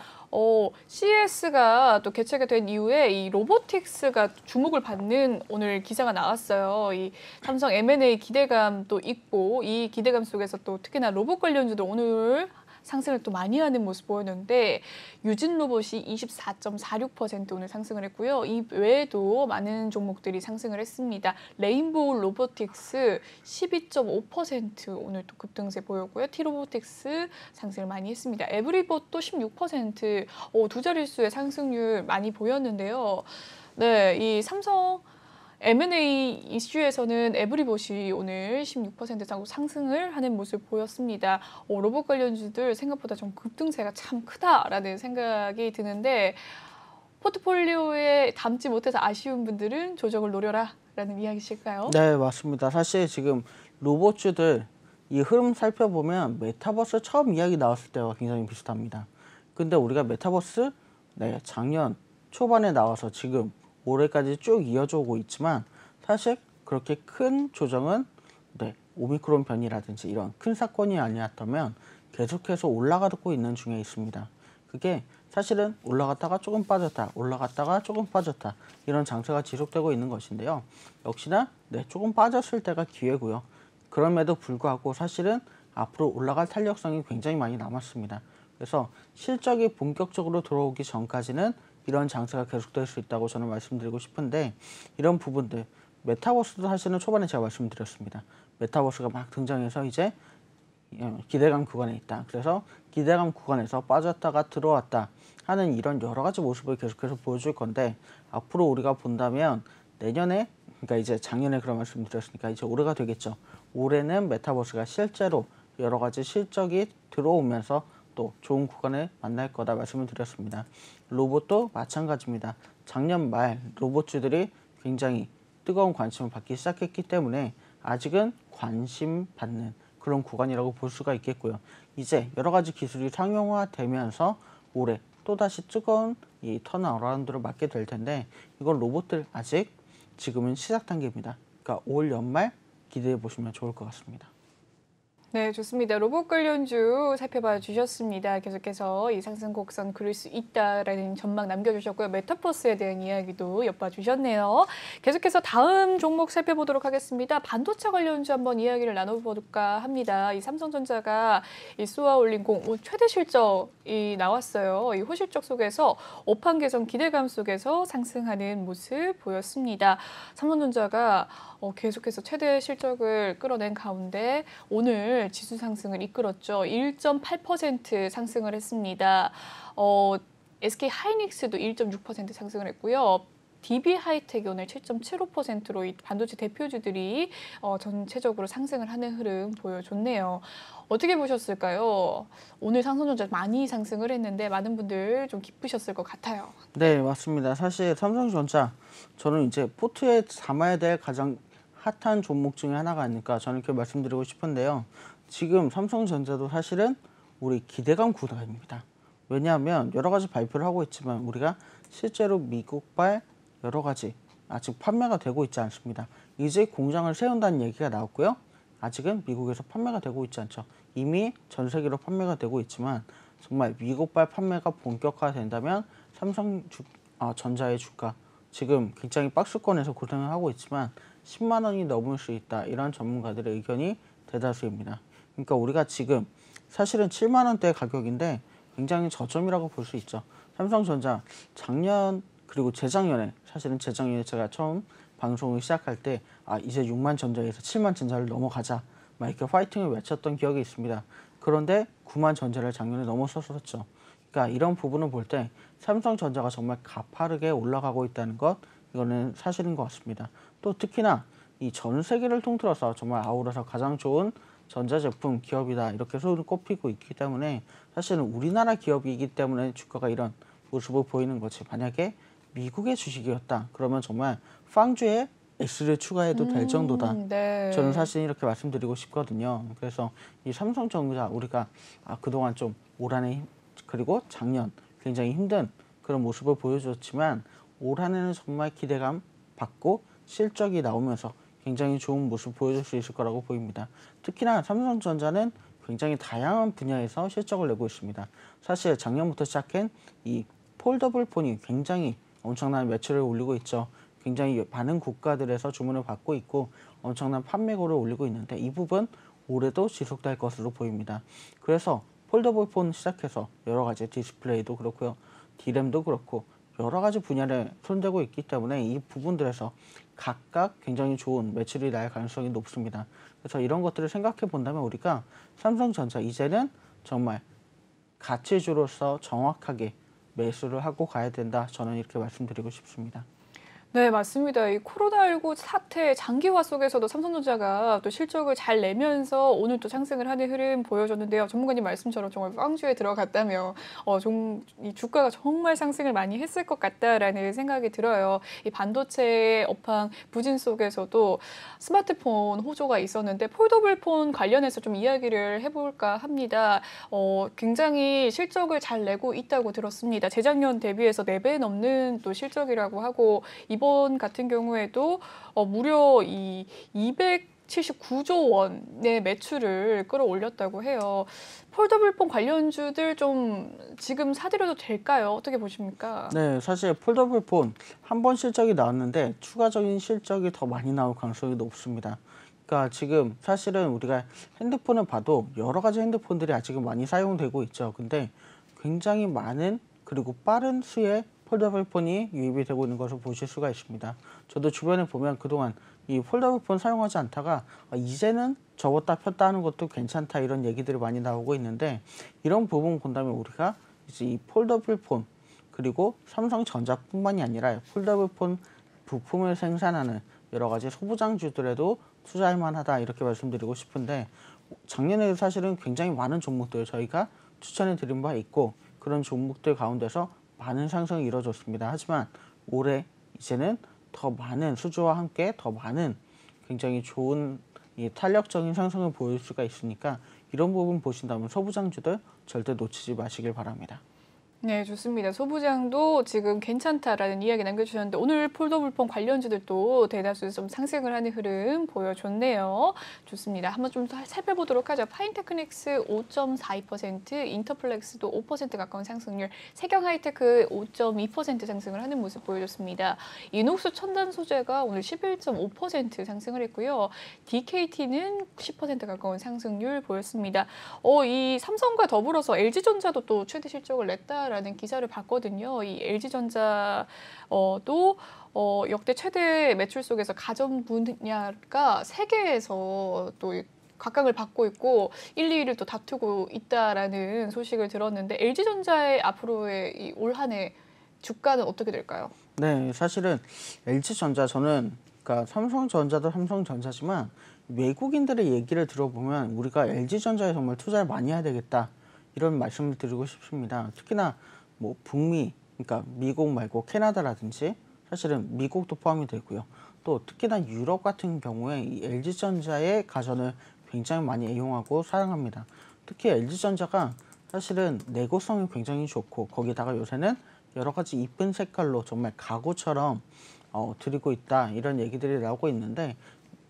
[SPEAKER 1] CES가 또 개최가 된 이후에 이 로보틱스가 주목을 받는 오늘 기사가 나왔어요. 이 삼성 M&A 기대감도 있고, 이 기대감 속에서 또 특히나 로봇 관련주도 오늘 상승을 또 많이 하는 모습 보였는데, 유진 로봇이 24.46% 오늘 상승을 했고요. 이 외에도 많은 종목들이 상승을 했습니다. 레인보우 로보틱스 12.5% 오늘 또 급등세 보였고요. T로보틱스 상승을 많이 했습니다. 에브리봇도 16%, 두 자릿수의 상승률 많이 보였는데요. 네, 이 삼성 M&A 이슈에서는 에브리봇이 오늘 16% 상승을 하는 모습 보였습니다. 로봇 관련주들 생각보다 좀 급등세가 참 크다라는 생각이 드는데, 포트폴리오에 담지 못해서 아쉬운 분들은 조정을 노려라 라는 이야기실까요?
[SPEAKER 2] 네, 맞습니다. 사실 지금 로봇주들 이 흐름 살펴보면 메타버스 처음 이야기 나왔을 때와 굉장히 비슷합니다. 근데 우리가 메타버스 작년 초반에 나와서 지금 올해까지 쭉 이어져 오고 있지만, 사실 그렇게 큰 조정은 오미크론 변이라든지 이런 큰 사건이 아니었다면 계속해서 올라가고 있는 중에 있습니다. 그게 사실은 올라갔다가 조금 빠졌다, 올라갔다가 조금 빠졌다, 이런 장세가 지속되고 있는 것인데요. 역시나 조금 빠졌을 때가 기회고요. 그럼에도 불구하고 사실은 앞으로 올라갈 탄력성이 굉장히 많이 남았습니다. 그래서 실적이 본격적으로 들어오기 전까지는 이런 장세가 계속될 수 있다고 저는 말씀드리고 싶은데, 이런 부분들 메타버스도 사실은 초반에 제가 말씀드렸습니다. 메타버스가 막 등장해서 이제 기대감 구간에 있다. 그래서 기대감 구간에서 빠졌다가 들어왔다 하는 이런 여러 가지 모습을 계속해서 보여줄 건데, 앞으로 우리가 본다면 내년에, 그러니까 이제 작년에 그런 말씀드렸으니까 이제 올해가 되겠죠. 올해는 메타버스가 실제로 여러 가지 실적이 들어오면서 또 좋은 구간을 만날 거다 말씀을 드렸습니다. 로봇도 마찬가지입니다. 작년 말 로봇주들이 굉장히 뜨거운 관심을 받기 시작했기 때문에 아직은 관심 받는 그런 구간이라고 볼 수가 있겠고요. 이제 여러 가지 기술이 상용화되면서 올해 또다시 뜨거운 이 턴어라운드를 맞게 될 텐데, 이건 로봇들 아직 지금은 시작 단계입니다. 그러니까 올 연말 기대해 보시면 좋을 것 같습니다.
[SPEAKER 1] 네, 좋습니다. 로봇 관련주 살펴봐 주셨습니다. 계속해서 이 상승 곡선 그릴 수 있다라는 전망 남겨주셨고요. 메타버스에 대한 이야기도 엿봐 주셨네요. 계속해서 다음 종목 살펴보도록 하겠습니다. 반도체 관련주 한번 이야기를 나눠볼까 합니다. 이 삼성전자가 이 쏘아올린 공 최대 실적이 나왔어요. 이 호실적 속에서 업황 개선 기대감 속에서 상승하는 모습 보였습니다. 삼성전자가 계속해서 최대 실적을 끌어낸 가운데 오늘 지수 상승을 이끌었죠. 1.8% 상승을 했습니다. SK 하이닉스도 1.6% 상승을 했고요. DB 하이텍이 오늘 7.75%로 이 반도체 대표주들이 전체적으로 상승을 하는 흐름 보여줬네요. 어떻게 보셨을까요? 오늘 삼성전자 많이 상승을 했는데 많은 분들 좀 기쁘셨을 것 같아요.
[SPEAKER 2] 네, 맞습니다. 사실 삼성전자 저는 이제 포트에 담아야 될 가장 핫한 종목 중에 하나가 아닐까 저는 이렇게 말씀드리고 싶은데요. 지금 삼성전자도 사실은 우리 기대감 구간입니다. 왜냐하면 여러 가지 발표를 하고 있지만 우리가 실제로 미국발 여러 가지 아직 판매가 되고 있지 않습니다. 이제 공장을 세운다는 얘기가 나왔고요. 아직은 미국에서 판매가 되고 있지 않죠. 이미 전 세계로 판매가 되고 있지만 정말 미국발 판매가 본격화된다면 삼성전자의 주가 지금 굉장히 박스권에서 고생을 하고 있지만 10만 원이 넘을 수 있다. 이런 전문가들의 의견이 대다수입니다. 그러니까 우리가 지금 사실은 7만 원대 가격인데 굉장히 저점이라고 볼 수 있죠. 삼성전자 작년 그리고 재작년에 사실은 재작년에 제가 처음 방송을 시작할 때 이제 6만 전자에서 7만 전자를 넘어가자 막 이렇게 파이팅을 외쳤던 기억이 있습니다. 그런데 9만 전자를 작년에 넘어섰었죠. 그러니까 이런 부분을 볼 때 삼성전자가 정말 가파르게 올라가고 있다는 것 이거는 사실인 것 같습니다. 또 특히나 이 전 세계를 통틀어서 정말 아우라서 가장 좋은 전자제품 기업이다 이렇게 손을 꼽히고 있기 때문에 사실은 우리나라 기업이기 때문에 주가가 이런 모습을 보이는 거지. 만약에 미국의 주식이었다 그러면 정말 팡주에 S를 추가해도 될 정도다.
[SPEAKER 1] 네.
[SPEAKER 2] 저는 사실 이렇게 말씀드리고 싶거든요. 그래서 이 삼성전자 우리가 그동안 좀 올 한해 그리고 작년 굉장히 힘든 그런 모습을 보여줬지만 올 한해는 정말 기대감 받고 실적이 나오면서 굉장히 좋은 모습 보여줄 수 있을 거라고 보입니다. 특히나 삼성전자는 굉장히 다양한 분야에서 실적을 내고 있습니다. 사실 작년부터 시작한 이 폴더블 폰이 굉장히 엄청난 매출을 올리고 있죠. 굉장히 많은 국가들에서 주문을 받고 있고 엄청난 판매고를 올리고 있는데 이 부분 올해도 지속될 것으로 보입니다. 그래서 폴더블 폰 시작해서 여러 가지 디스플레이도 그렇고요. D램도 그렇고 여러 가지 분야를 손대고 있기 때문에 이 부분들에서 각각 굉장히 좋은 매출이 날 가능성이 높습니다. 그래서 이런 것들을 생각해 본다면 우리가 삼성전자 이제는 정말 가치주로서 정확하게 매수를 하고 가야 된다. 저는 이렇게 말씀드리고 싶습니다.
[SPEAKER 1] 네, 맞습니다. 이 코로나19 사태 장기화 속에서도 삼성전자가 또 실적을 잘 내면서 오늘 또 상승을 하는 흐름 보여줬는데요. 전문가님 말씀처럼 정말 꽝주에 들어갔다면 이 주가가 정말 상승을 많이 했을 것 같다라는 생각이 들어요. 이 반도체 업황 부진 속에서도 스마트폰 호조가 있었는데 폴더블 폰 관련해서 좀 이야기를 해볼까 합니다. 굉장히 실적을 잘 내고 있다고 들었습니다. 재작년 대비해서 4배 넘는 또 실적이라고 하고 이번 같은 경우에도 무려 이 279조 원의 매출을 끌어올렸다고 해요. 폴더블폰 관련주들 좀 지금 사들여도 될까요? 어떻게 보십니까?
[SPEAKER 2] 네, 사실 폴더블 폰 한 번 실적이 나왔는데 추가적인 실적이 더 많이 나올 가능성이 높습니다. 그러니까 지금 사실은 우리가 핸드폰을 봐도 여러 가지 핸드폰들이 아직은 많이 사용되고 있죠. 근데 굉장히 많은 그리고 빠른 수의 폴더블 폰이 유입이 되고 있는 것을 보실 수가 있습니다. 저도 주변에 보면 그동안 이 폴더블 폰 사용하지 않다가 이제는 접었다 폈다 하는 것도 괜찮다 이런 얘기들이 많이 나오고 있는데 이런 부분 본다면 우리가 이제 이 폴더블 폰 그리고 삼성전자뿐만이 아니라 폴더블 폰 부품을 생산하는 여러 가지 소부장주들에도 투자할 만하다 이렇게 말씀드리고 싶은데 작년에도 사실은 굉장히 많은 종목들 저희가 추천해 드린 바 있고 그런 종목들 가운데서 많은 상승이 이루어졌습니다. 하지만 올해 이제는 더 많은 수주와 함께 더 많은 굉장히 좋은 탄력적인 상승을 보일 수가 있으니까 이런 부분 보신다면 소부장주들 절대 놓치지 마시길 바랍니다.
[SPEAKER 1] 네, 좋습니다. 소부장도 지금 괜찮다라는 이야기 남겨주셨는데 오늘 폴더블폰 관련주들도 대다수 좀 상승을 하는 흐름 보여줬네요. 좋습니다. 한번 좀 더 살펴보도록 하죠. 파인테크닉스 5.42%, 인터플렉스도 5% 가까운 상승률, 세경하이테크 5.2% 상승을 하는 모습 보여줬습니다. 이녹스 첨단 소재가 오늘 11.5% 상승을 했고요. DKT는 10% 가까운 상승률 보였습니다. 이 삼성과 더불어서 LG전자도 또 최대 실적을 냈다. 라는 기사를 봤거든요. 이 LG전자도 역대 최대 매출 속에서 가전 분야가 세계에서 또 각광을 받고 있고 1, 2위를 또 다투고 있다라는 소식을 들었는데 LG전자의 앞으로의 이 올 한 해 주가는 어떻게 될까요?
[SPEAKER 2] 네, 사실은 LG전자 저는 그러니까 삼성전자도 삼성전자지만 외국인들의 얘기를 들어보면 우리가 LG전자에 정말 투자를 많이 해야 되겠다. 이런 말씀을 드리고 싶습니다. 특히나 뭐 북미, 그러니까 미국 말고 캐나다라든지 사실은 미국도 포함이 되고요. 또 특히나 유럽 같은 경우에 이 LG전자의 가전을 굉장히 많이 애용하고 사용합니다. 특히 LG전자가 사실은 내구성이 굉장히 좋고 거기다가 요새는 여러 가지 이쁜 색깔로 정말 가구처럼 드리고 있다 이런 얘기들이 나오고 있는데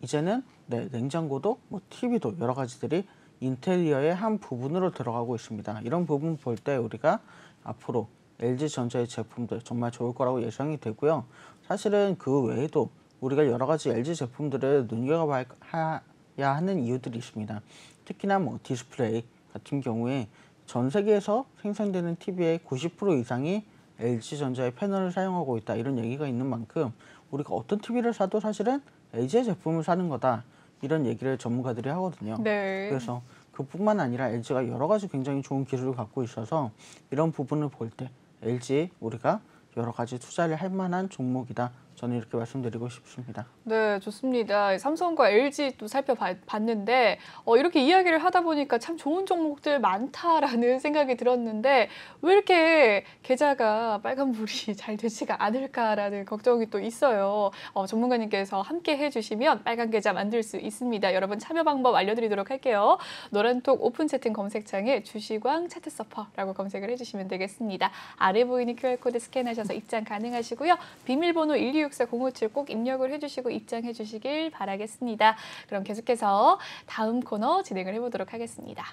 [SPEAKER 2] 이제는 냉장고도 뭐 TV도 여러 가지들이 인테리어의 한 부분으로 들어가고 있습니다. 이런 부분 볼 때 우리가 앞으로 LG전자의 제품들 정말 좋을 거라고 예상이 되고요. 사실은 그 외에도 우리가 여러 가지 LG 제품들을 눈여겨봐야 하는 이유들이 있습니다. 특히나 뭐 디스플레이 같은 경우에 전 세계에서 생산되는 TV의 90% 이상이 LG전자의 패널을 사용하고 있다. 이런 얘기가 있는 만큼 우리가 어떤 TV를 사도 사실은 LG의 제품을 사는 거다. 이런 얘기를 전문가들이 하거든요.
[SPEAKER 1] 네.
[SPEAKER 2] 그래서 그뿐만 아니라 LG가 여러 가지 굉장히 좋은 기술을 갖고 있어서 이런 부분을 볼 때 LG 우리가 여러 가지 투자를 할 만한 종목이다. 저는 이렇게 말씀드리고 싶습니다.
[SPEAKER 1] 네, 좋습니다. 삼성과 LG 또 살펴봤는데 이렇게 이야기를 하다 보니까 참 좋은 종목들 많다라는 생각이 들었는데 왜 이렇게 계좌가 빨간불이 잘 되지가 않을까라는 걱정이 또 있어요. 전문가님께서 함께 해주시면 빨간 계좌 만들 수 있습니다. 여러분 참여 방법 알려드리도록 할게요. 노란톡 오픈 채팅 검색창에 주식왕 차트 서퍼라고 검색을 해주시면 되겠습니다. 아래 보이는 QR코드 스캔하셔서 입장 가능하시고요. 비밀번호 1264-057 꼭 입력을 해주시고 입장해 주시길 바라겠습니다. 그럼 계속해서 다음 코너 진행을 해보도록 하겠습니다.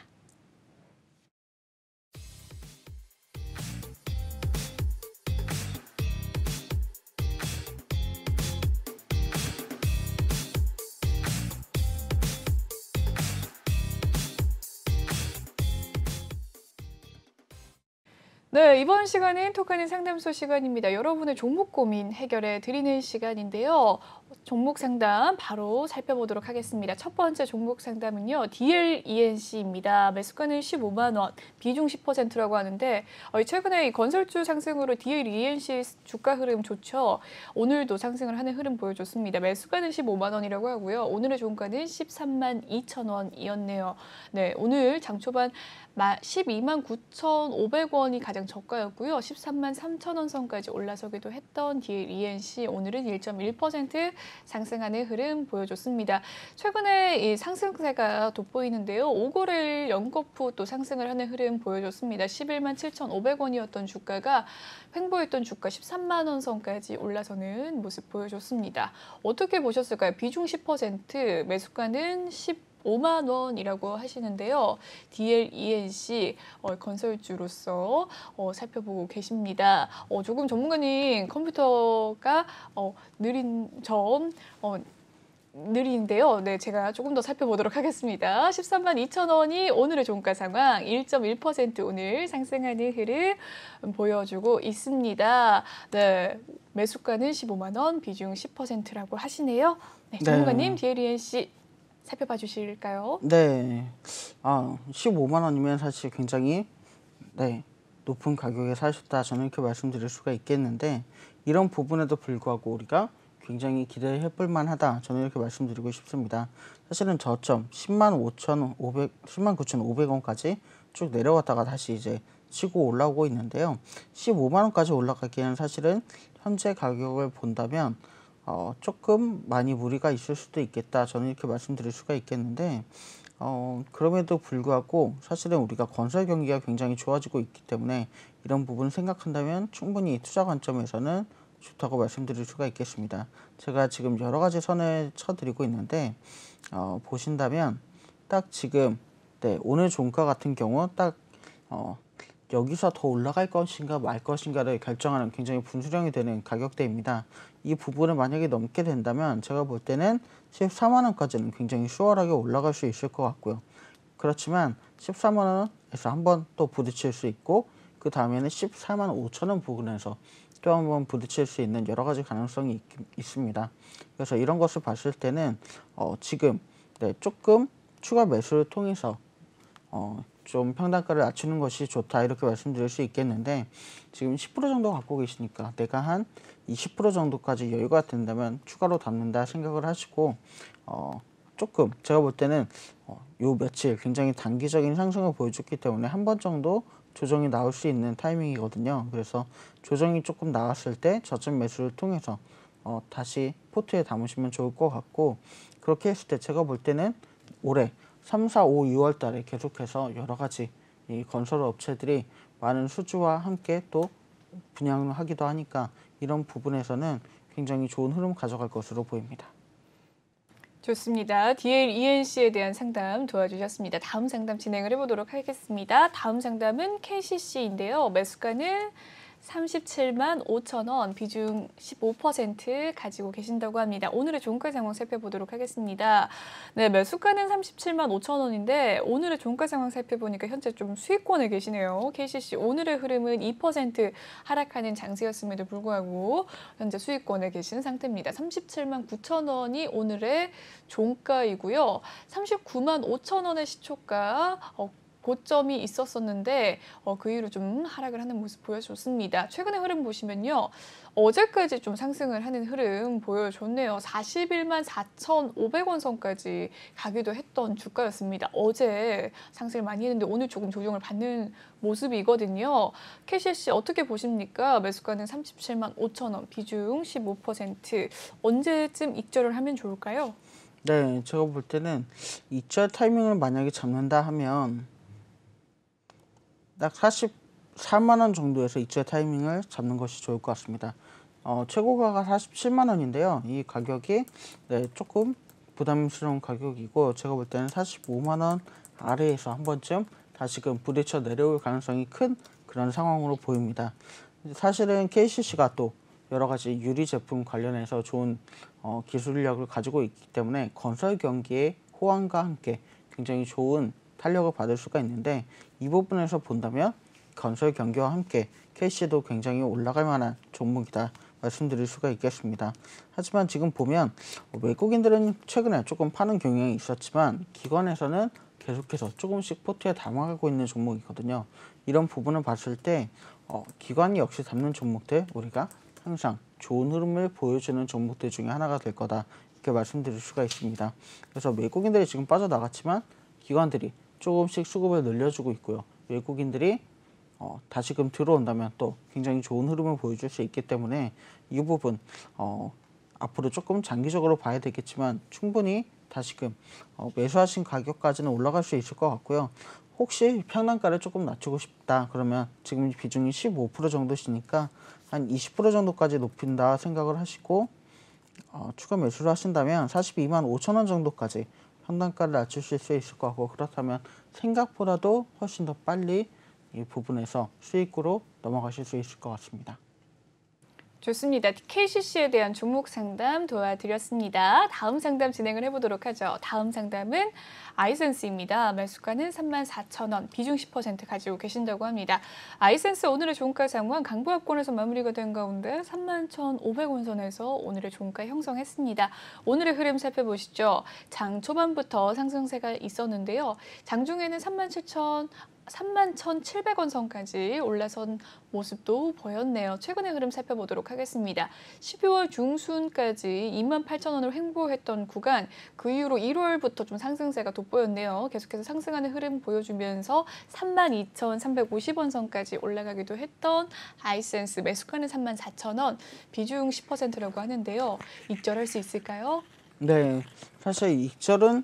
[SPEAKER 1] 네, 이번 시간은 톡하는 상담소 시간입니다. 여러분의 종목 고민 해결해 드리는 시간인데요. 종목 상담 바로 살펴보도록 하겠습니다. 첫 번째 종목 상담은요. DLENC입니다. 매수가는 15만 원, 비중 10%라고 하는데 최근에 이 건설주 상승으로 DLENC 주가 흐름 좋죠. 오늘도 상승을 하는 흐름 보여줬습니다. 매수가는 15만 원이라고 하고요. 오늘의 종가는 13만 2천 원이었네요. 네, 오늘 장 초반 12만 9,500원이 가장 저가였고요. 13만 3천 원 선까지 올라서기도 했던 DLENC 오늘은 1.1% 상승하는 흐름 보여줬습니다. 최근에 이 상승세가 돋보이는데요. 5거래일 연거푸 또 상승을 하는 흐름 보여줬습니다. 11만 7,500원이었던 주가가 횡보했던 주가 13만 원 선까지 올라서는 모습 보여줬습니다. 어떻게 보셨을까요? 비중 10%, 매수가는 15만 원이라고 하시는데요. DLENC 건설주로서 살펴보고 계십니다. 조금 전문가님 컴퓨터가 느린 점 느린데요. 네, 제가 조금 더 살펴보도록 하겠습니다. 13만 2천 원이 오늘의 종가 상황 1.1% 오늘 상승하는 흐름 보여주고 있습니다. 네, 매수가는 15만 원, 비중 10%라고 하시네요. 네, 전문가님 DLENC 살펴봐 주실까요?
[SPEAKER 2] 네, 15만 원이면 사실 굉장히 높은 가격에 사셨다 저는 이렇게 말씀드릴 수가 있겠는데 이런 부분에도 불구하고 우리가 굉장히 기대해 볼 만하다 저는 이렇게 말씀드리고 싶습니다. 사실은 저점 10만 9,500원까지 쭉 내려왔다가 다시 이제 치고 올라오고 있는데요. 15만 원까지 올라가기에는 사실은 현재 가격을 본다면 조금 많이 무리가 있을 수도 있겠다 저는 이렇게 말씀드릴 수가 있겠는데 그럼에도 불구하고 사실은 우리가 건설 경기가 굉장히 좋아지고 있기 때문에 이런 부분을 생각한다면 충분히 투자 관점에서는 좋다고 말씀드릴 수가 있겠습니다. 제가 지금 여러 가지 선을 쳐드리고 있는데 보신다면 딱 지금 오늘 종가 같은 경우 딱 여기서 더 올라갈 것인가 말 것인가를 결정하는 굉장히 분수령이 되는 가격대입니다. 이 부분을 만약에 넘게 된다면 제가 볼 때는 14만 원까지는 굉장히 수월하게 올라갈 수 있을 것 같고요. 그렇지만 14만 원에서 한번 또 부딪힐 수 있고 그 다음에는 14만 5천 원 부근에서 또 한번 부딪힐 수 있는 여러 가지 가능성이 있습니다. 그래서 이런 것을 봤을 때는 지금 조금 추가 매수를 통해서 좀 평단가를 낮추는 것이 좋다 이렇게 말씀드릴 수 있겠는데 지금 10% 정도 갖고 계시니까 내가 한 20% 정도까지 여유가 된다면 추가로 담는다 생각을 하시고 조금 제가 볼 때는 요 며칠 굉장히 단기적인 상승을 보여줬기 때문에 한 번 정도 조정이 나올 수 있는 타이밍이거든요. 그래서 조정이 조금 나왔을 때 저점 매수를 통해서 다시 포트에 담으시면 좋을 것 같고 그렇게 했을 때 제가 볼 때는 올해 3, 4, 5, 6월 달에 계속해서 여러 가지 이 건설 업체들이 많은 수주와 함께 또 분양을 하기도 하니까 이런 부분에서는 굉장히 좋은 흐름 가져갈 것으로 보입니다.
[SPEAKER 1] 좋습니다. DLENC에 대한 상담 도와주셨습니다. 다음 상담 진행을 해보도록 하겠습니다. 다음 상담은 KCC인데요. 매수가는 37만 5천 원, 비중 15% 가지고 계신다고 합니다. 오늘의 종가 상황 살펴보도록 하겠습니다. 네, 매수가는 37만 5천 원인데 오늘의 종가 상황 살펴보니까 현재 좀 수익권에 계시네요. KCC 오늘의 흐름은 2% 하락하는 장세였음에도 불구하고 현재 수익권에 계신 상태입니다. 37만 9천 원이 오늘의 종가이고요. 39만 5천 원의 시초가 고점이 있었었는데 그 이후로 좀 하락을 하는 모습 보여줬습니다. 최근의 흐름 보시면요. 어제까지 좀 상승을 하는 흐름 보여줬네요. 41만 4,500원 선까지 가기도 했던 주가였습니다. 어제 상승을 많이 했는데 오늘 조금 조정을 받는 모습이거든요. KCC 어떻게 보십니까? 매수가는 37만 5천 원, 비중 15%. 언제쯤 익절을 하면 좋을까요?
[SPEAKER 2] 네, 제가 볼 때는 익절 타이밍을 만약에 잡는다 하면 딱 44만 원 정도에서 익절 타이밍을 잡는 것이 좋을 것 같습니다. 최고가가 47만 원인데요. 이 가격이 조금 부담스러운 가격이고 제가 볼 때는 45만 원 아래에서 한 번쯤 다시금 부딪혀 내려올 가능성이 큰 그런 상황으로 보입니다. 사실은 KCC가 또 여러 가지 유리 제품 관련해서 좋은 기술력을 가지고 있기 때문에 건설 경기의 호황과 함께 굉장히 좋은 탄력을 받을 수가 있는데 이 부분에서 본다면 건설 경기와 함께 KC도 굉장히 올라갈 만한 종목이다 말씀드릴 수가 있겠습니다. 하지만 지금 보면 외국인들은 최근에 조금 파는 경향이 있었지만 기관에서는 계속해서 조금씩 포트에 담아가고 있는 종목이거든요. 이런 부분을 봤을 때 기관이 역시 담는 종목들 우리가 항상 좋은 흐름을 보여주는 종목들 중에 하나가 될 거다 이렇게 말씀드릴 수가 있습니다. 그래서 외국인들이 지금 빠져나갔지만 기관들이 조금씩 수급을 늘려주고 있고요. 외국인들이 다시금 들어온다면 또 굉장히 좋은 흐름을 보여줄 수 있기 때문에 이 부분 앞으로 조금 장기적으로 봐야 되겠지만 충분히 다시금 매수하신 가격까지는 올라갈 수 있을 것 같고요. 혹시 평단가를 조금 낮추고 싶다 그러면 지금 비중이 15% 정도시니까 한 20% 정도까지 높인다 생각을 하시고 추가 매수를 하신다면 42만 5천 원 정도까지 평단가를 낮추실 수 있을 것 같고 그렇다면 생각보다도 훨씬 더 빨리 이 부분에서 수익으로 넘어가실 수 있을 것 같습니다.
[SPEAKER 1] 좋습니다. KCC에 대한 종목 상담 도와드렸습니다. 다음 상담 진행을 해보도록 하죠. 다음 상담은 아이센스입니다. 매수가는 34,000원, 비중 10% 가지고 계신다고 합니다. 아이센스 오늘의 종가 상황 강보합권에서 마무리가 된 가운데 31,500원 선에서 오늘의 종가 형성했습니다. 오늘의 흐름 살펴보시죠. 장 초반부터 상승세가 있었는데요. 장중에는 31,700원 선까지 올라선 모습도 보였네요. 최근의 흐름 살펴보도록 하겠습니다. 12월 중순까지 28,000원을 횡보했던 구간, 그 이후로 1월부터 좀 상승세가 돋보였네요. 계속해서 상승하는 흐름 보여주면서 32,350원 선까지 올라가기도 했던 아이센스, 매수가는 34,000원, 비중 10%라고 하는데요. 익절할 수 있을까요?
[SPEAKER 2] 네, 사실 익절은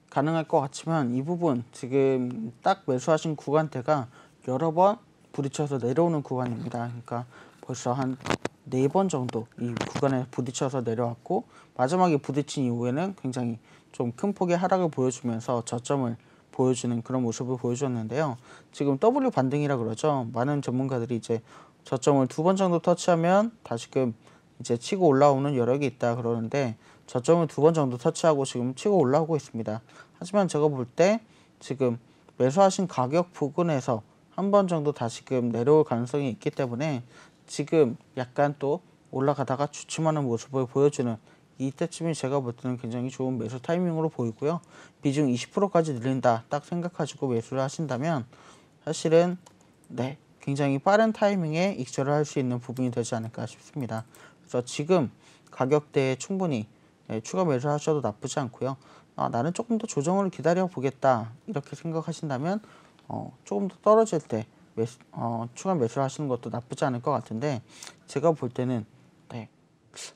[SPEAKER 2] 가능할 것 같지만 이 부분 지금 딱 매수하신 구간대가 여러 번 부딪혀서 내려오는 구간입니다. 그러니까 벌써 한 4번 정도 이 구간에 부딪혀서 내려왔고 마지막에 부딪힌 이후에는 굉장히 좀 큰 폭의 하락을 보여주면서 저점을 보여주는 그런 모습을 보여줬는데요. 지금 W 반등이라 그러죠. 많은 전문가들이 이제 저점을 2번 정도 터치하면 다시금 이제 치고 올라오는 여력이 있다 그러는데 저점을 2번 정도 터치하고 지금 치고 올라오고 있습니다. 하지만 제가 볼 때 지금 매수하신 가격 부근에서 한 번 정도 다시금 내려올 가능성이 있기 때문에 지금 약간 또 올라가다가 주춤하는 모습을 보여주는 이때쯤이 제가 볼 때는 굉장히 좋은 매수 타이밍으로 보이고요. 비중 20%까지 늘린다 딱 생각하시고 매수를 하신다면 사실은 굉장히 빠른 타이밍에 익절을 할 수 있는 부분이 되지 않을까 싶습니다. 그래서 지금 가격대에 충분히 추가 매수하셔도 나쁘지 않고요. 나는 조금 더 조정을 기다려 보겠다 이렇게 생각하신다면 조금 더 떨어질 때 추가 매수를 하시는 것도 나쁘지 않을 것 같은데 제가 볼 때는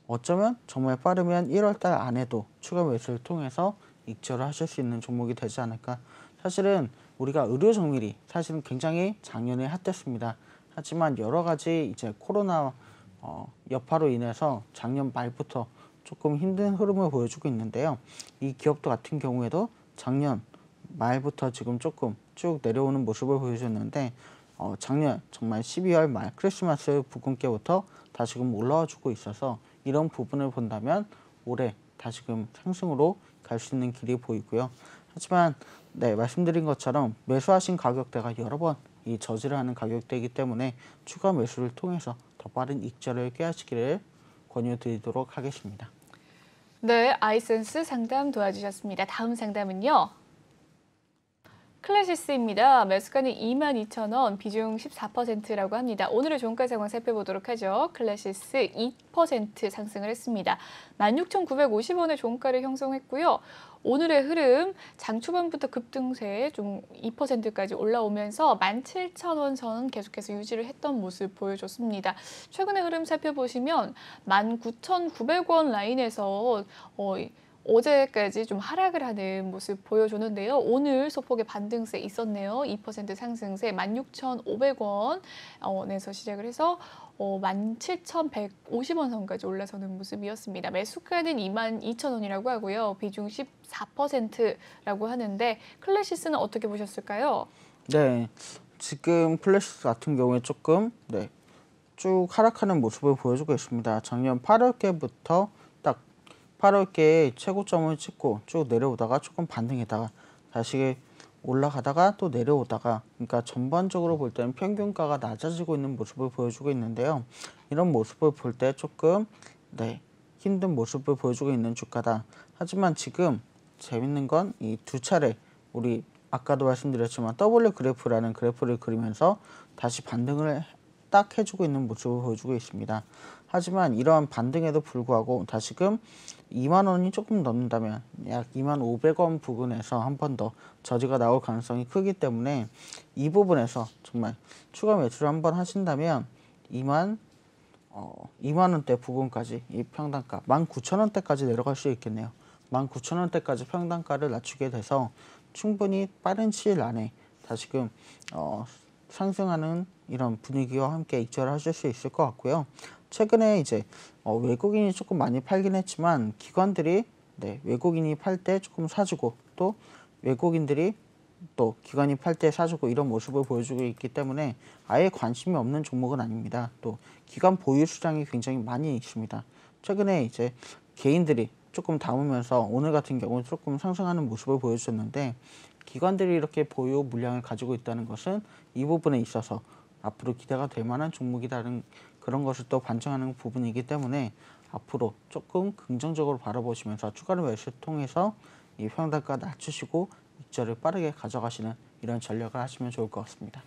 [SPEAKER 2] 어쩌면 정말 빠르면 1월달 안에도 추가 매수를 통해서 익절을 하실 수 있는 종목이 되지 않을까. 사실은 우리가 의료 정밀이 사실은 굉장히 작년에 핫했습니다. 하지만 여러 가지 이제 코로나 여파로 인해서 작년 말부터 조금 힘든 흐름을 보여주고 있는데요. 이 기업도 같은 경우에도 작년 말부터 지금 조금 쭉 내려오는 모습을 보여줬는데 작년 정말 12월 말 크리스마스 부근께부터 다시금 올라와 주고 있어서 이런 부분을 본다면 올해 다시금 상승으로 갈 수 있는 길이 보이고요. 하지만 네, 말씀드린 것처럼 매수하신 가격대가 여러 번 이 저지를 하는 가격대이기 때문에 추가 매수를 통해서 더 빠른 익절을 꾀하시기를 권유드리도록 하겠습니다.
[SPEAKER 1] 네, 아이센스 상담 도와주셨습니다. 다음 상담은요. 클래시스입니다. 매수가는 22,000원, 비중 14%라고 합니다. 오늘의 종가 상황 살펴보도록 하죠. 클래시스 2% 상승을 했습니다. 16,950원의 종가를 형성했고요. 오늘의 흐름 장 초반부터 급등세 좀 2%까지 올라오면서 17,000원 선 계속해서 유지를 했던 모습 보여줬습니다. 최근의 흐름 살펴보시면 19,900원 라인에서 어제까지 좀 하락을 하는 모습 보여줬는데요. 오늘 소폭의 반등세 있었네요. 2% 상승세 16,500원에서 시작을 해서 17,150원 선까지 올라서는 모습이었습니다. 매수가는 22,000원이라고 하고요. 비중 14%라고 하는데 클래시스는 어떻게 보셨을까요?
[SPEAKER 2] 네, 지금 클래시스 같은 경우에 조금 쭉 하락하는 모습을 보여주고 있습니다. 작년 8월께부터 8월께 최고점을 찍고 쭉 내려오다가 조금 반등했다가 다시 올라가다가 또 내려오다가 그러니까 전반적으로 볼 때는 평균가가 낮아지고 있는 모습을 보여주고 있는데요. 이런 모습을 볼 때 조금 힘든 모습을 보여주고 있는 주가다. 하지만 지금 재밌는 건 이 두 차례 우리 아까도 말씀드렸지만 W 그래프라는 그래프를 그리면서 다시 반등을 딱 해주고 있는 모습을 보여주고 있습니다. 하지만 이러한 반등에도 불구하고 다시금 2만 원이 조금 넘는다면 약 2,500원 부근에서 한 번 더 저지가 나올 가능성이 크기 때문에 이 부분에서 정말 추가 매수를 한번 하신다면 2만 원대 부근까지 이 평단가 19,000원대까지 내려갈 수 있겠네요. 19,000원대까지 평단가를 낮추게 돼서 충분히 빠른 시일 안에 다시금 상승하는 이런 분위기와 함께 익절을 하실 수 있을 것 같고요. 최근에 이제 외국인이 조금 많이 팔긴 했지만 기관들이 외국인이 팔 때 조금 사주고 또 외국인들이 또 기관이 팔 때 사주고 이런 모습을 보여주고 있기 때문에 아예 관심이 없는 종목은 아닙니다. 또 기관 보유 수량이 굉장히 많이 있습니다. 최근에 이제 개인들이 조금 담으면서 오늘 같은 경우 조금 상승하는 모습을 보여주셨는데 기관들이 이렇게 보유 물량을 가지고 있다는 것은 이 부분에 있어서 앞으로 기대가 될 만한 종목이라는 그런 것을 또 반증하는 부분이기 때문에 앞으로 조금 긍정적으로 바라보시면서 추가로 매수를 통해서 이 평단가 낮추시고 익절을 빠르게 가져가시는 이런 전략을 하시면 좋을 것 같습니다.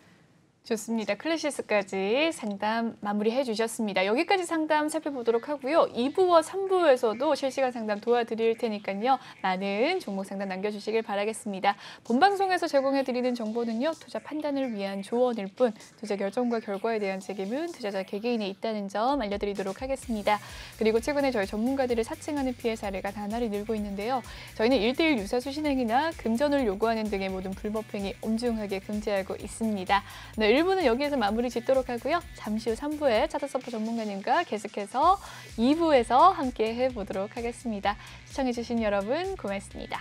[SPEAKER 1] 좋습니다. 클래시스까지 상담 마무리해 주셨습니다. 여기까지 상담 살펴보도록 하고요. 2부와 3부에서도 실시간 상담 도와드릴 테니까요. 많은 종목 상담 남겨주시길 바라겠습니다. 본방송에서 제공해드리는 정보는요. 투자 판단을 위한 조언일 뿐 투자 결정과 결과에 대한 책임은 투자자 개개인에 있다는 점 알려드리도록 하겠습니다. 그리고 최근에 저희 전문가들을 사칭하는 피해 사례가 나날이 늘고 있는데요. 저희는 1:1 유사수 신행이나 금전을 요구하는 등의 모든 불법 행위 엄중하게 금지하고 있습니다. 네, 1부는 여기에서 마무리 짓도록 하고요. 잠시 후 3부에 차트서퍼 전문가님과 계속해서 2부에서 함께 해보도록 하겠습니다. 시청해주신 여러분 고맙습니다.